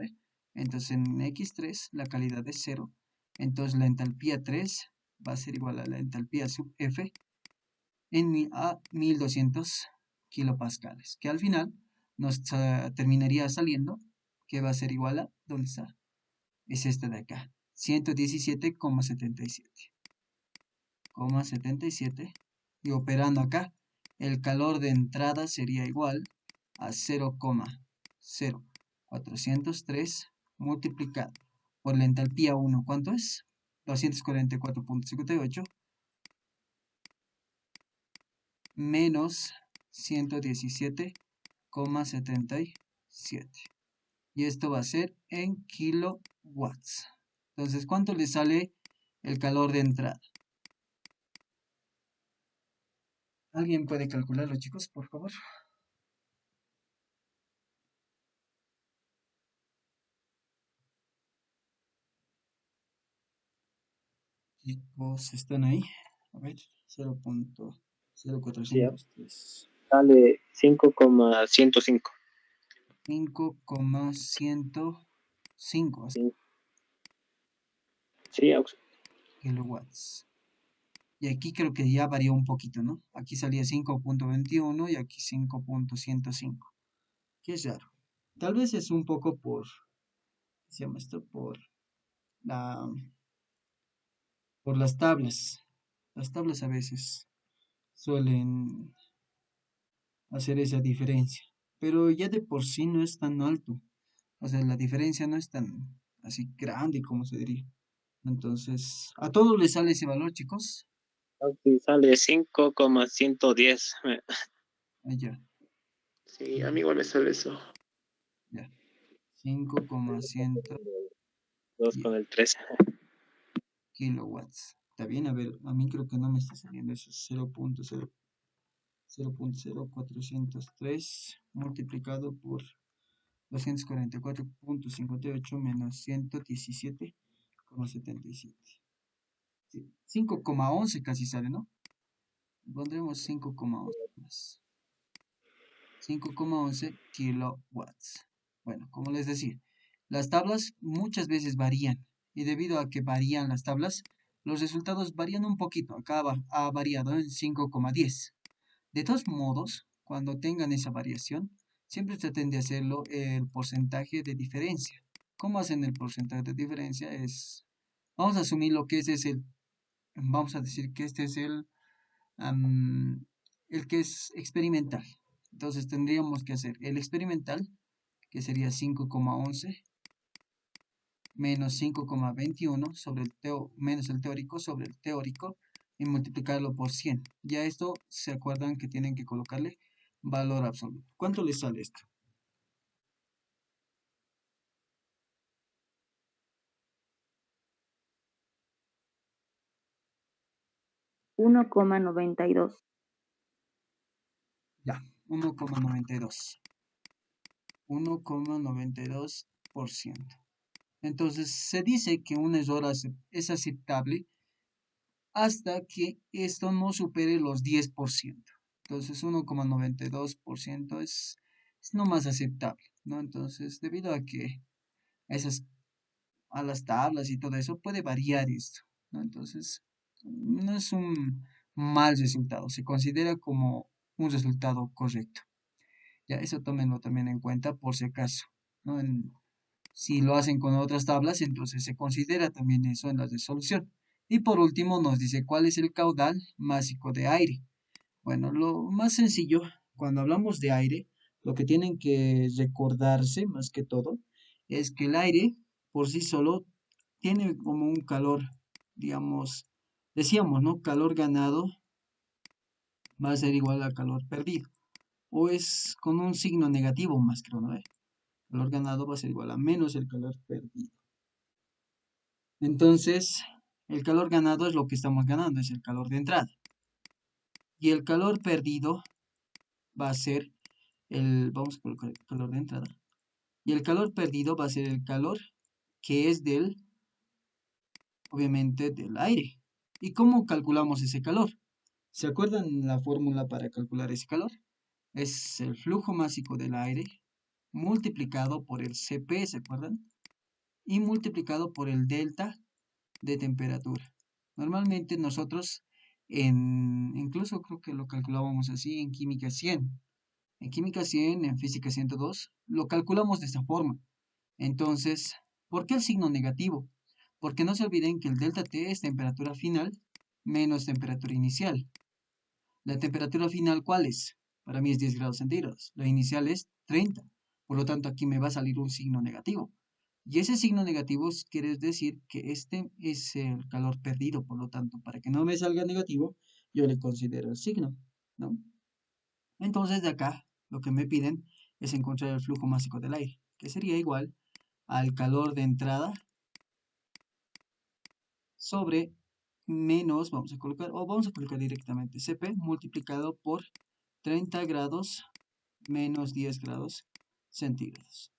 Entonces en X3 la calidad es 0. Entonces la entalpía 3 va a ser igual a la entalpía sub F a 1200 kilopascales. Que al final nos terminaría saliendo que va a ser igual a, ¿dónde está? Es esta de acá. 117,77. Y operando acá, el calor de entrada sería igual a 0,0403 multiplicado por la entalpía 1. ¿Cuánto es? 244.58 menos 117,77. Y esto va a ser en kilowatts. Entonces, ¿cuánto le sale el calor de entrada? ¿Alguien puede calcularlo, chicos, por favor? Chicos, ¿están ahí? A ver, Sí, 0.0403. sale 5,105. 5,105 Sí, Auxo. kilowatts. Y aquí creo que ya varió un poquito, ¿no? Aquí salía 5.21 y aquí 5.105. Qué raro. Tal vez es un poco ¿qué se llama esto? La, por las tablas. Las tablas a veces suelen hacer esa diferencia. Pero ya de por sí no es tan alto. O sea, la diferencia no es tan así grande como se diría. Entonces, ¿a todos les sale ese valor, chicos? Sí, sale 5,110. Allá, Sí, a mí igual me sale eso. ya. 5,110 2 con el 13. kilowatts. Está bien, a ver, a mí creo que no me está saliendo eso. 0.0403 multiplicado por 244.58 menos 117,77. Sí, 5,11 casi sale, ¿no? Pondremos 5,11 más. 5,11 kilowatts. Bueno, como les decía, las tablas muchas veces varían y debido a que varían las tablas, los resultados varían un poquito. Acá ha variado en 5,10. De todos modos, cuando tengan esa variación, siempre traten de hacerlo el porcentaje de diferencia. ¿Cómo hacen el porcentaje de diferencia? Vamos a asumir lo que vamos a decir que este es el que es experimental. Entonces tendríamos que hacer el experimental, que sería 5,11 menos 5,21 sobre menos el teórico sobre el teórico y multiplicarlo por 100. Ya esto, ¿se acuerdan que tienen que colocarle valor absoluto? ¿Cuánto les sale esto? $1,92. Ya, 1,92. 1,92%. Entonces, se dice que un error es aceptable hasta que esto no supere los 10%. Entonces 1,92% es no más aceptable, ¿no? Entonces, debido a que a esas, a las tablas y todo eso, puede variar esto, ¿no? Entonces, no es un mal resultado, se considera como un resultado correcto. Ya, eso tómenlo también en cuenta por si acaso, ¿no? Si lo hacen con otras tablas, entonces se considera también eso en la resolución. Y por último nos dice cuál es el caudal másico de aire. Bueno, lo más sencillo, cuando hablamos de aire, lo que tienen que recordarse más que todo es que el aire por sí solo tiene como un calor, digamos, decíamos, ¿no? Calor ganado va a ser igual a calor perdido. O es con un signo negativo más que ¿no? Calor ganado va a ser igual a menos el calor perdido. Entonces, el calor ganado es lo que estamos ganando, es el calor de entrada. Y el calor perdido va a ser vamos a colocar el calor de entrada. Y el calor perdido va a ser el calor que es obviamente, del aire. ¿Y cómo calculamos ese calor? ¿Se acuerdan la fórmula para calcular ese calor? Es el flujo másico del aire multiplicado por el Cp, ¿se acuerdan? Y multiplicado por el delta de temperatura. Normalmente nosotros, incluso creo que lo calculábamos así en química 100. En química 100, en física 102, lo calculamos de esta forma. Entonces, ¿por qué el signo negativo? Porque no se olviden que el delta T es temperatura final menos temperatura inicial. ¿La temperatura final cuál es? Para mí es 10 grados centígrados. La inicial es 30. Por lo tanto, aquí me va a salir un signo negativo. Y ese signo negativo quiere decir que este es el calor perdido. Por lo tanto, para que no me salga negativo, yo le considero el signo, ¿no? Entonces, de acá, lo que me piden es encontrar el flujo másico del aire, que sería igual al calor de entrada sobre menos, vamos a colocar directamente Cp multiplicado por 30 grados menos 10 grados centígrados.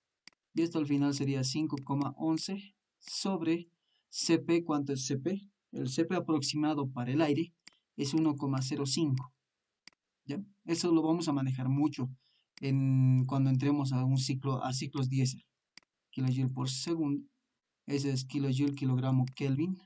Y esto al final sería 5,11 sobre Cp. ¿Cuánto es Cp? El Cp aproximado para el aire es 1,05. ¿Ya? Eso lo vamos a manejar mucho cuando entremos a ciclos diésel. Kilojoule por segundo. Ese es kilojoule kilogramo Kelvin.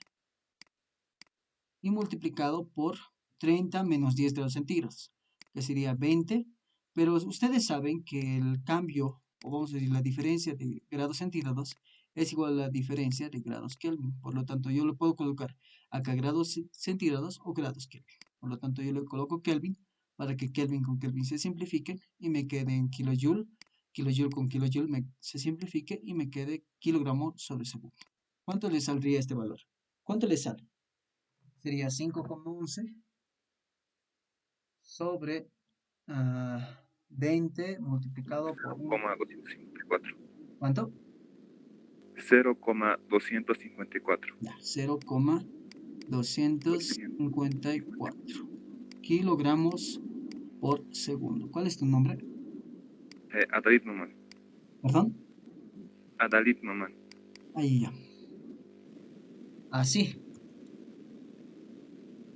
Y multiplicado por 30 menos 10 grados centígrados, que sería 20. Pero ustedes saben que el cambio, o vamos a decir la diferencia de grados centígrados, es igual a la diferencia de grados Kelvin. Por lo tanto, yo lo puedo colocar acá grados centígrados o grados Kelvin. Por lo tanto, yo le coloco Kelvin para que Kelvin con Kelvin se simplifiquen y me quede en kilojoule. Kilojoule con kilojoule se simplifique y me quede kilogramo sobre segundo. ¿Cuánto le saldría este valor? ¿Cuánto le sale? Sería 5,11 sobre 20 multiplicado por 0,254. ¿cuánto? 0,254. 0,254 kilogramos por segundo. ¿Cuál es tu nombre? Adalit Maman. ¿Perdón? Adalit Maman. Ahí ya. Así.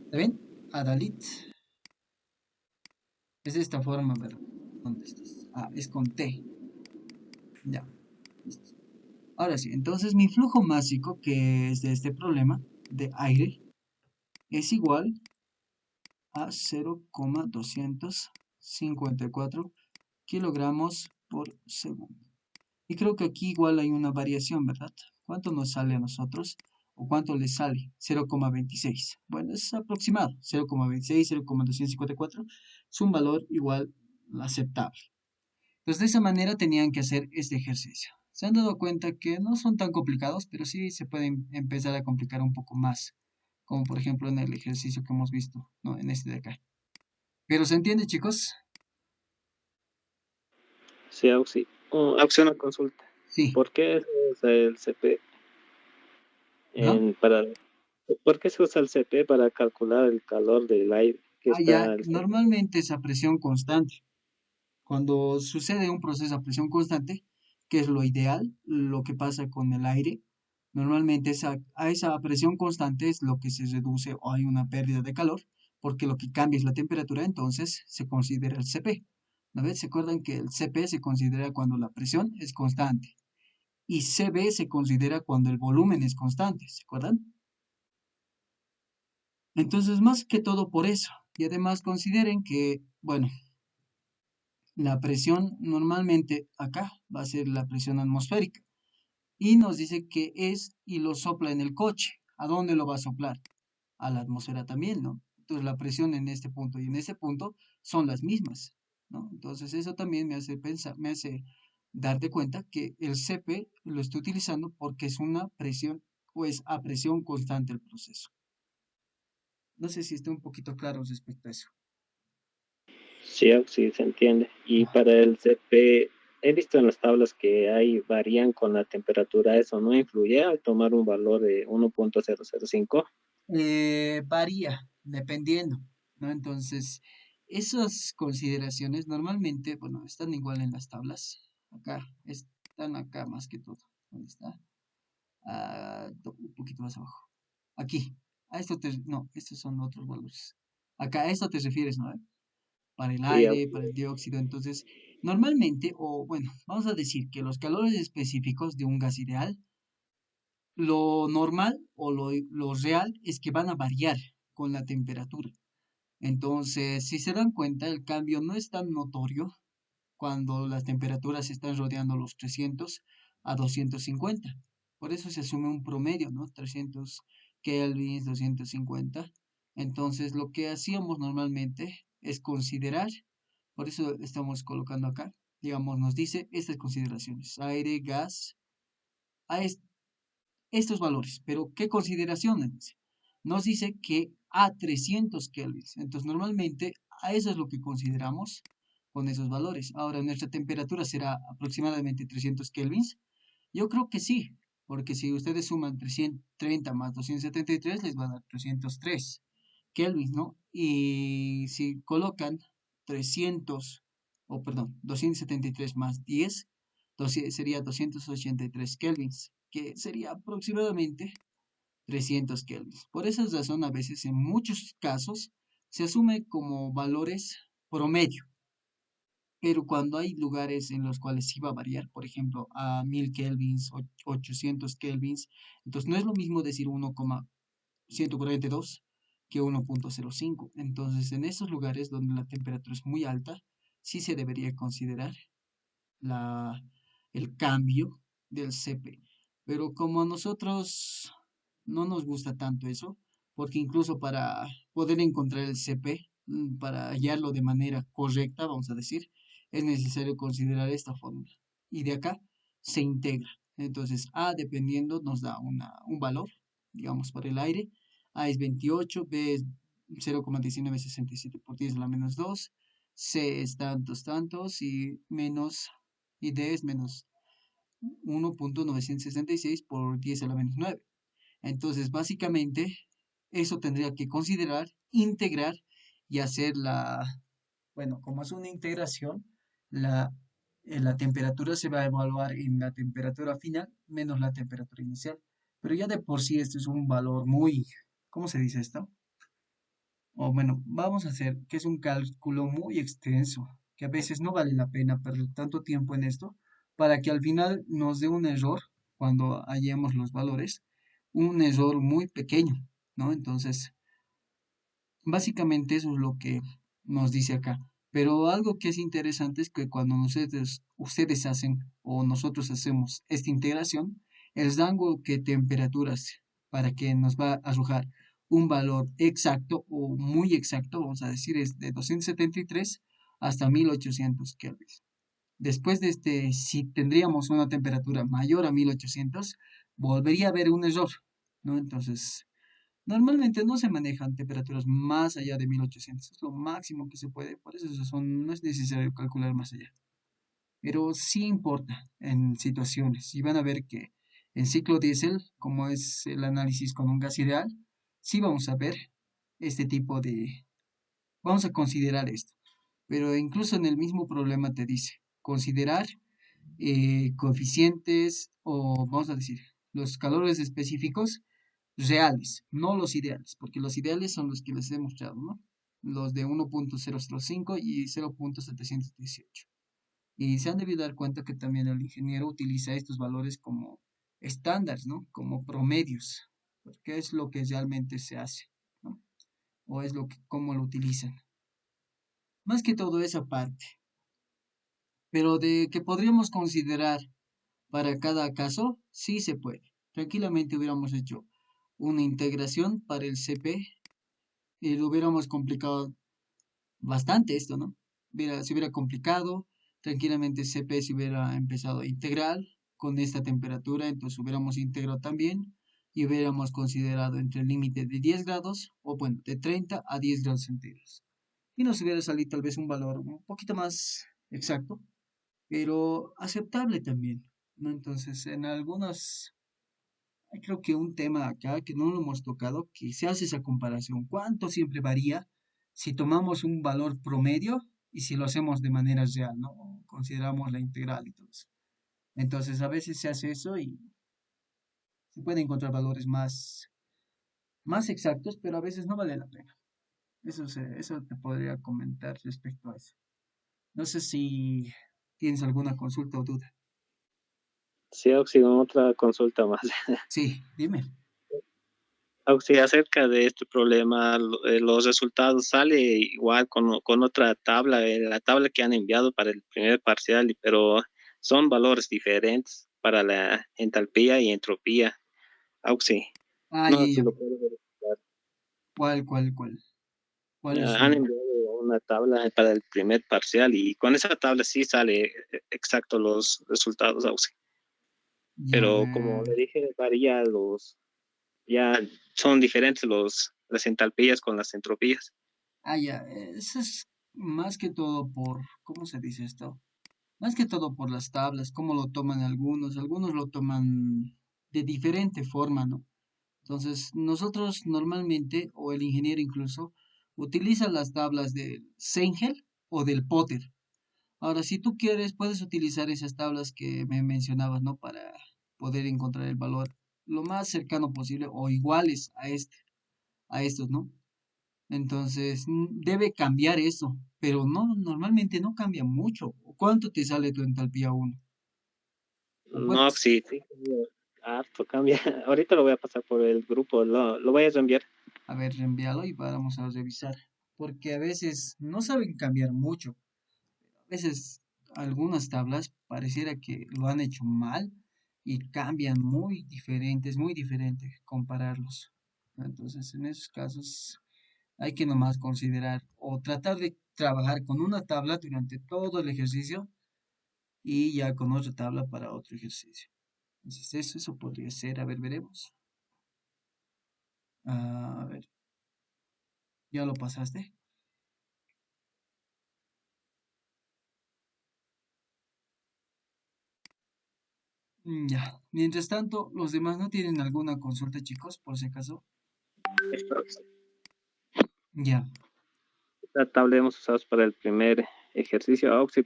¿Está bien? Adalit. Es de esta forma, ¿verdad? ¿Dónde estás? Es con T. Ya. Listo. Ahora sí, entonces mi flujo másico, que es de este problema de aire, es igual a 0,254 kilogramos por segundo. Y creo que aquí igual hay una variación, ¿verdad? ¿Cuánto nos sale a nosotros? ¿O cuánto le sale? 0,26. Bueno, es aproximado. 0,26, 0,254 es un valor igual aceptable. Entonces, de esa manera tenían que hacer este ejercicio. Se han dado cuenta que no son tan complicados, pero sí se pueden empezar a complicar un poco más. Como por ejemplo en el ejercicio que hemos visto, ¿no? En este de acá. ¿Pero se entiende, chicos? Sí, Auxi. Auxi, una consulta. Sí. ¿Por qué se usa el CP ¿No? ¿por qué se usa el CP para calcular el calor del aire que Ya, está normalmente es a presión constante. Cuando sucede un proceso a presión constante, que es lo ideal, lo que pasa con el aire, normalmente a esa presión constante es lo que se reduce o hay una pérdida de calor, porque lo que cambia es la temperatura, entonces se considera el CP. ¿No ves? ¿Se acuerdan que el CP se considera cuando la presión es constante? Y CB se considera cuando el volumen es constante, ¿se acuerdan? Entonces, más que todo por eso. Y además consideren que, bueno, la presión normalmente acá va a ser la presión atmosférica. Y nos dice que es y lo sopla en el coche. ¿A dónde lo va a soplar? A la atmósfera también, ¿no? Entonces la presión en este punto y en ese punto son las mismas, ¿no? Entonces eso también me hace pensar, me hace dar de cuenta que el CP lo estoy utilizando porque es una presión o es a presión constante el proceso. No sé si estoy un poquito claro respecto a eso. Sí, sí, se entiende. Y para el CP, he visto en las tablas que hay varían con la temperatura. ¿Eso no influye al tomar un valor de 1.005? Varía dependiendo, ¿no? Entonces, esas consideraciones normalmente, bueno, están igual en las tablas. Acá, están acá más que todo. ¿Dónde está? Un poquito más abajo. Aquí. No, estos son otros valores. Acá a esto te refieres, ¿no? Para el Sí, aire, para el dióxido. Entonces, normalmente, o bueno, vamos a decir que los calores específicos de un gas ideal, lo normal o lo real es que van a variar con la temperatura. Entonces, si se dan cuenta, el cambio no es tan notorio cuando las temperaturas están rodeando los 300 a 250. Por eso se asume un promedio, ¿no? 300 kelvin, 250. Entonces, lo que hacíamos normalmente es considerar, por eso estamos colocando acá, digamos, nos dice estas consideraciones, aire, gas, a estos valores. Pero, ¿qué consideraciones? Nos dice que a 300 kelvin. Entonces, normalmente a eso es lo que consideramos con esos valores. Ahora, nuestra temperatura será aproximadamente 300 kelvins. Yo creo que sí, porque si ustedes suman 330 más 273, les va a dar 303 kelvins, ¿no? Y si colocan 300, o perdón, 273 más 10, sería 283 kelvins, que sería aproximadamente 300 kelvins. Por esa razón, a veces, en muchos casos, se asume como valores promedio. Pero cuando hay lugares en los cuales sí va a variar, por ejemplo, a 1000 kelvins, 800 kelvins, entonces no es lo mismo decir 1,142 que 1,05. Entonces, en esos lugares donde la temperatura es muy alta, sí se debería considerar la, el cambio del CP. Pero como a nosotros no nos gusta tanto eso, porque incluso para poder encontrar el CP, para hallarlo de manera correcta, vamos a decir, es necesario considerar esta fórmula. Y de acá se integra. Entonces, A, dependiendo, nos da un valor, digamos, para el aire. A es 28, B es 0,1967 por 10 a la menos 2, C es tantos, tantos, y D es menos 1,966 por 10 a la menos 9. Entonces, básicamente, eso tendría que considerar, integrar y hacer bueno, como es una integración, la, la temperatura se va a evaluar en la temperatura final menos la temperatura inicial. Pero ya de por sí esto es un valor muy, ¿cómo se dice esto? O bueno, vamos a hacer que es un cálculo muy extenso, que a veces no vale la pena perder tanto tiempo en esto, para que al final nos dé un error cuando hallemos los valores, un error muy pequeño, ¿no? Entonces, básicamente eso es lo que nos dice acá. Pero algo que es interesante es que cuando ustedes hacen o nosotros hacemos esta integración, el rango que temperaturas para que nos va a arrojar un valor exacto o muy exacto, vamos a decir, es de 273 hasta 1800 Kelvin. Después de este, si tendríamos una temperatura mayor a 1800, volvería a haber un error, ¿no? Entonces, normalmente no se manejan temperaturas más allá de 1800, es lo máximo que se puede, por eso no es necesario calcular más allá. Pero sí importa en situaciones, y van a ver que en ciclo diésel, como es el análisis con un gas ideal, sí vamos a ver este tipo vamos a considerar esto. Pero incluso en el mismo problema te dice, considerar coeficientes o vamos a decir, los calores específicos reales, no los ideales, porque los ideales son los que les he mostrado, ¿no? los de 1.005 y 0.718. Y se han debido dar cuenta que también el ingeniero utiliza estos valores como estándares, ¿no? Como promedios, porque es lo que realmente se hace, ¿no? O es lo que, cómo lo utilizan. Más que todo esa parte, pero de que podríamos considerar para cada caso, sí se puede. Tranquilamente hubiéramos hecho una integración para el CP y lo hubiéramos complicado bastante esto, ¿no? Se hubiera complicado, tranquilamente CP se hubiera empezado integral con esta temperatura, entonces hubiéramos integrado también y hubiéramos considerado entre el límite de 10 grados, o bueno, de 30 a 10 grados centígrados. Y nos hubiera salido tal vez un valor un poquito más exacto, pero aceptable también, ¿no? Entonces, en algunos, hay creo que un tema acá que no lo hemos tocado, que se hace esa comparación. ¿Cuánto siempre varía si tomamos un valor promedio y si lo hacemos de manera real, ¿no? Consideramos la integral y todo eso. Entonces, a veces se hace eso y se pueden encontrar valores más exactos, pero a veces no vale la pena. Eso te podría comentar respecto a eso. No sé si tienes alguna consulta o duda. Sí, Auxi, otra consulta más. Sí, dime. Auxi, acerca de este problema, los resultados sale igual con otra tabla, la tabla que han enviado para el primer parcial, pero son valores diferentes para la entalpía y entropía. Auxi, Ah, no ya, sé si ya. lo puedo verificar. ¿Cuál? ¿Cuál es Han el? enviado una tabla para el primer parcial y con esa tabla sí sale exacto los resultados, Auxi. Ya, a Pero como ver. le dije, varía ya son diferentes las entalpías con las entropías. Ah, ya. Eso es más que todo por, ¿cómo se dice esto? Más que todo por las tablas, cómo lo toman algunos. Algunos lo toman de diferente forma, ¿no? Entonces, nosotros normalmente, o el ingeniero incluso, utiliza las tablas del Sengel o del Potter. Ahora, si tú quieres, puedes utilizar esas tablas que me mencionabas, ¿no? Para poder encontrar el valor lo más cercano posible o iguales a estos, ¿no? Entonces, debe cambiar eso, pero no, normalmente no cambia mucho. ¿Cuánto te sale tu entalpía uno? ¿O No, cuántos? sí, sí, harto cambia. Ahorita lo voy a pasar por el grupo, lo voy a reenviar. A ver, reenvíalo y vamos a revisar. Porque a veces no saben cambiar mucho. A veces algunas tablas pareciera que lo han hecho mal y cambian muy diferente compararlos. Entonces, en esos casos hay que nomás considerar o tratar de trabajar con una tabla durante todo el ejercicio y ya con otra tabla para otro ejercicio. Entonces, eso podría ser. A ver, veremos. A ver, ¿ya lo pasaste? Ya. Mientras tanto, los demás no tienen alguna consulta, chicos, por si acaso. Ya. Esta tabla hemos usado para el primer ejercicio, Auxi,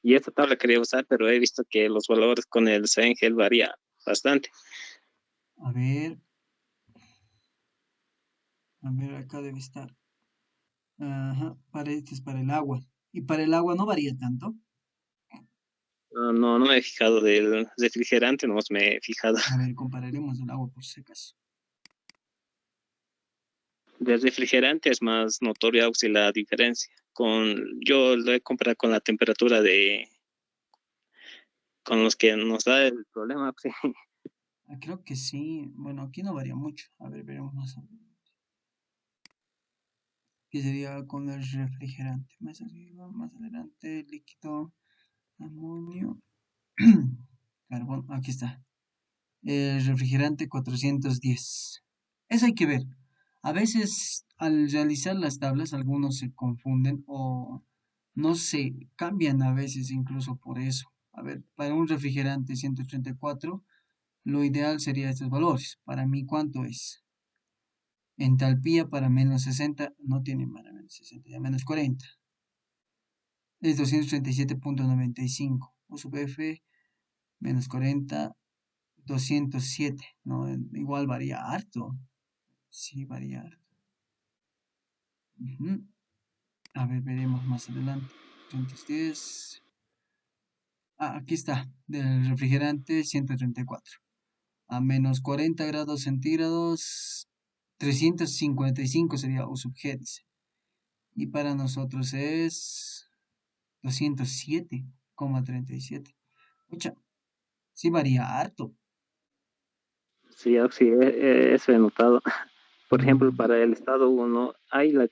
y esta tabla quería usar, pero he visto que los valores con el Sengel varía bastante. A ver, acá debe estar. Ajá, este es para el agua. Y para el agua no varía tanto. No, no me he fijado del refrigerante, no me he fijado. A ver, compararemos el agua por si acaso. Del refrigerante es más notoria, Auxi, la diferencia. Yo lo he comparado con la temperatura con los que nos da el problema, Auxi. Ah, creo que sí. Bueno, aquí no varía mucho. A ver, veremos más adelante. ¿Qué sería con el refrigerante? Más arriba, más adelante, líquido, amonio, carbón. Aquí está. El refrigerante 410. Eso hay que ver. A veces al realizar las tablas algunos se confunden o no se cambian a veces incluso por eso. A ver, para un refrigerante 134, lo ideal sería estos valores. Para mí, ¿cuánto es? Entalpía para menos 60, no tiene para menos 60, ya menos 40. Es 237.95. U sub F menos 40, 207. ¿No? Igual varía harto. Sí, varía harto. Ujú. A ver, veremos más adelante. 210. Ah, aquí está, del refrigerante 134. A menos 40 grados centígrados, 355 sería U sub G, dice. Y para nosotros es 207,37. Pucha, sí varía harto. Sí, Oxy, eso he notado. Por ejemplo, Mm, para el estado uno hay la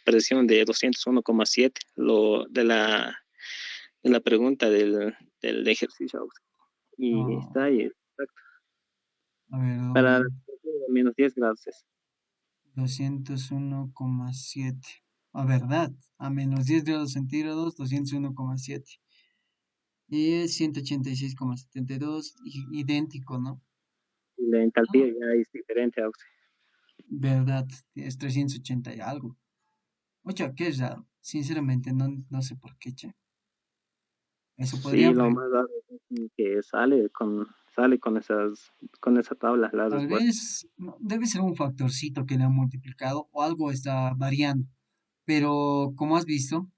presión de 201,7, de la pregunta del ejercicio, Oxy. Y está no, ahí, a ver, para menos 10 grados. 201,7. A verdad, a menos 10 grados centígrados, 201,7. Y es 186,72, idéntico, ¿no? Y la entalpía Ah, ya es diferente, Oxy. verdad, es 380 y algo. Oye, qué raro. Sinceramente, no sé por qué, che. Eso Sí, podrían, lo más raro es que con esa tabla la tal respuesta. vez, no, debe ser un factorcito que le han multiplicado o algo está variando. Pero como has visto,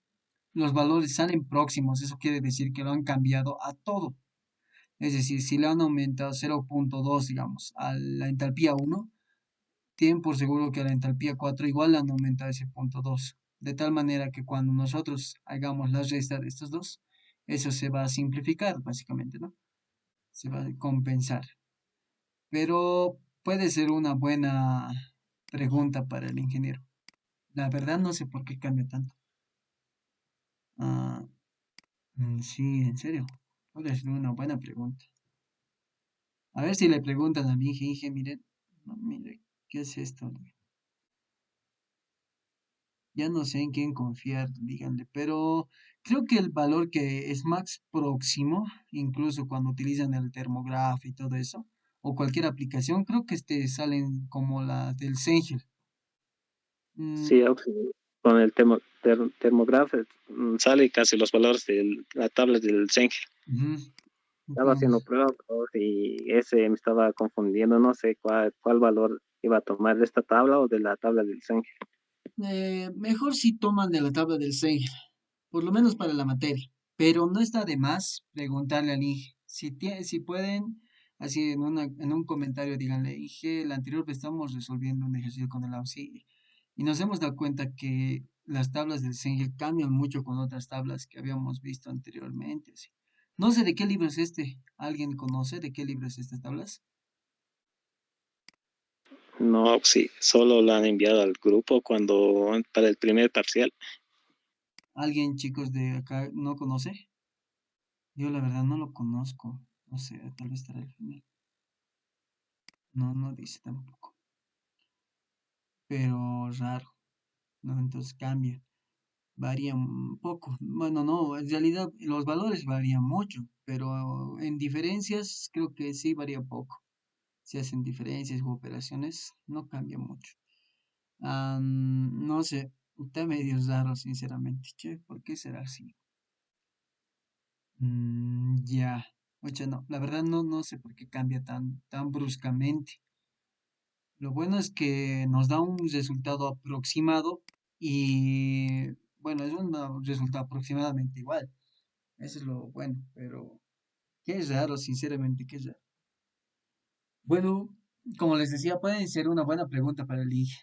los valores salen próximos. Eso quiere decir que lo han cambiado a todo. Es decir, si le han aumentado 0,2, digamos, a la entalpía 1, tienen por seguro que a la entalpía 4 igual le han aumentado ese punto 2. De tal manera que cuando nosotros hagamos la resta de estos dos, eso se va a simplificar, básicamente, ¿no? Se va a compensar. Pero puede ser una buena pregunta para el ingeniero. La verdad no sé por qué cambia tanto. Ah, sí, en serio. Puede ser una buena pregunta. A ver si le preguntan a mi hija, Inge, miren, no, mire, ¿qué es esto? Ya no sé en quién confiar, díganle, pero creo que el valor que es más próximo, incluso cuando utilizan el termógrafo y todo eso, o cualquier aplicación, creo que salen como la del Sengel. Mm, Sí, Oxy, con el termógrafo sale casi los valores de la tabla del Senge. ujú, Estaba haciendo entonces, pruebas y ese me estaba confundiendo, no sé cuál valor iba a tomar de esta tabla o de la tabla del Senge. mejor si toman de la tabla del Sengel, por lo menos para la materia, pero no está de más preguntarle al Inge. Si pueden, así en un comentario díganle, Inge, la anterior vez estamos resolviendo un ejercicio con el auxilio y nos hemos dado cuenta que las tablas del Sengel cambian mucho con otras tablas que habíamos visto anteriormente. Así. No sé de qué libro es este. ¿Alguien conoce de qué libro es estas tablas? No, sí, solo la han enviado al grupo para el primer parcial. ¿Alguien, chicos, de acá no conoce? Yo la verdad no lo conozco. No sé, tal vez estará al final. No, no dice tampoco. Pero raro, ¿no? Entonces cambia. Varía un poco. Bueno, no, en realidad los valores varían mucho, pero en diferencias creo que sí varía poco. Si hacen diferencias u operaciones, no cambia mucho. No sé, está medio raro, sinceramente. Che, ¿por qué será así? Ya. Oye, no, la verdad no sé por qué cambia tan bruscamente. Lo bueno es que nos da un resultado aproximado y, bueno, es un resultado aproximadamente igual. Eso es lo bueno, pero qué raro, sinceramente, qué raro. Bueno, como les decía, puede ser una buena pregunta para el INGE.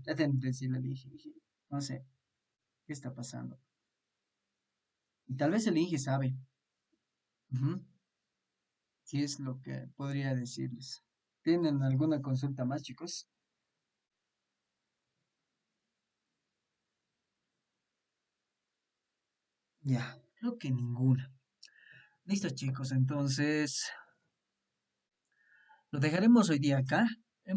Ya tendré que decirle al INGE, INGE, no sé, ¿qué está pasando? Y tal vez el INGE sabe. Ujú, qué es lo que podría decirles. ¿Tienen alguna consulta más, chicos? Ya, creo que ninguna. Listo, chicos, entonces lo dejaremos hoy día acá.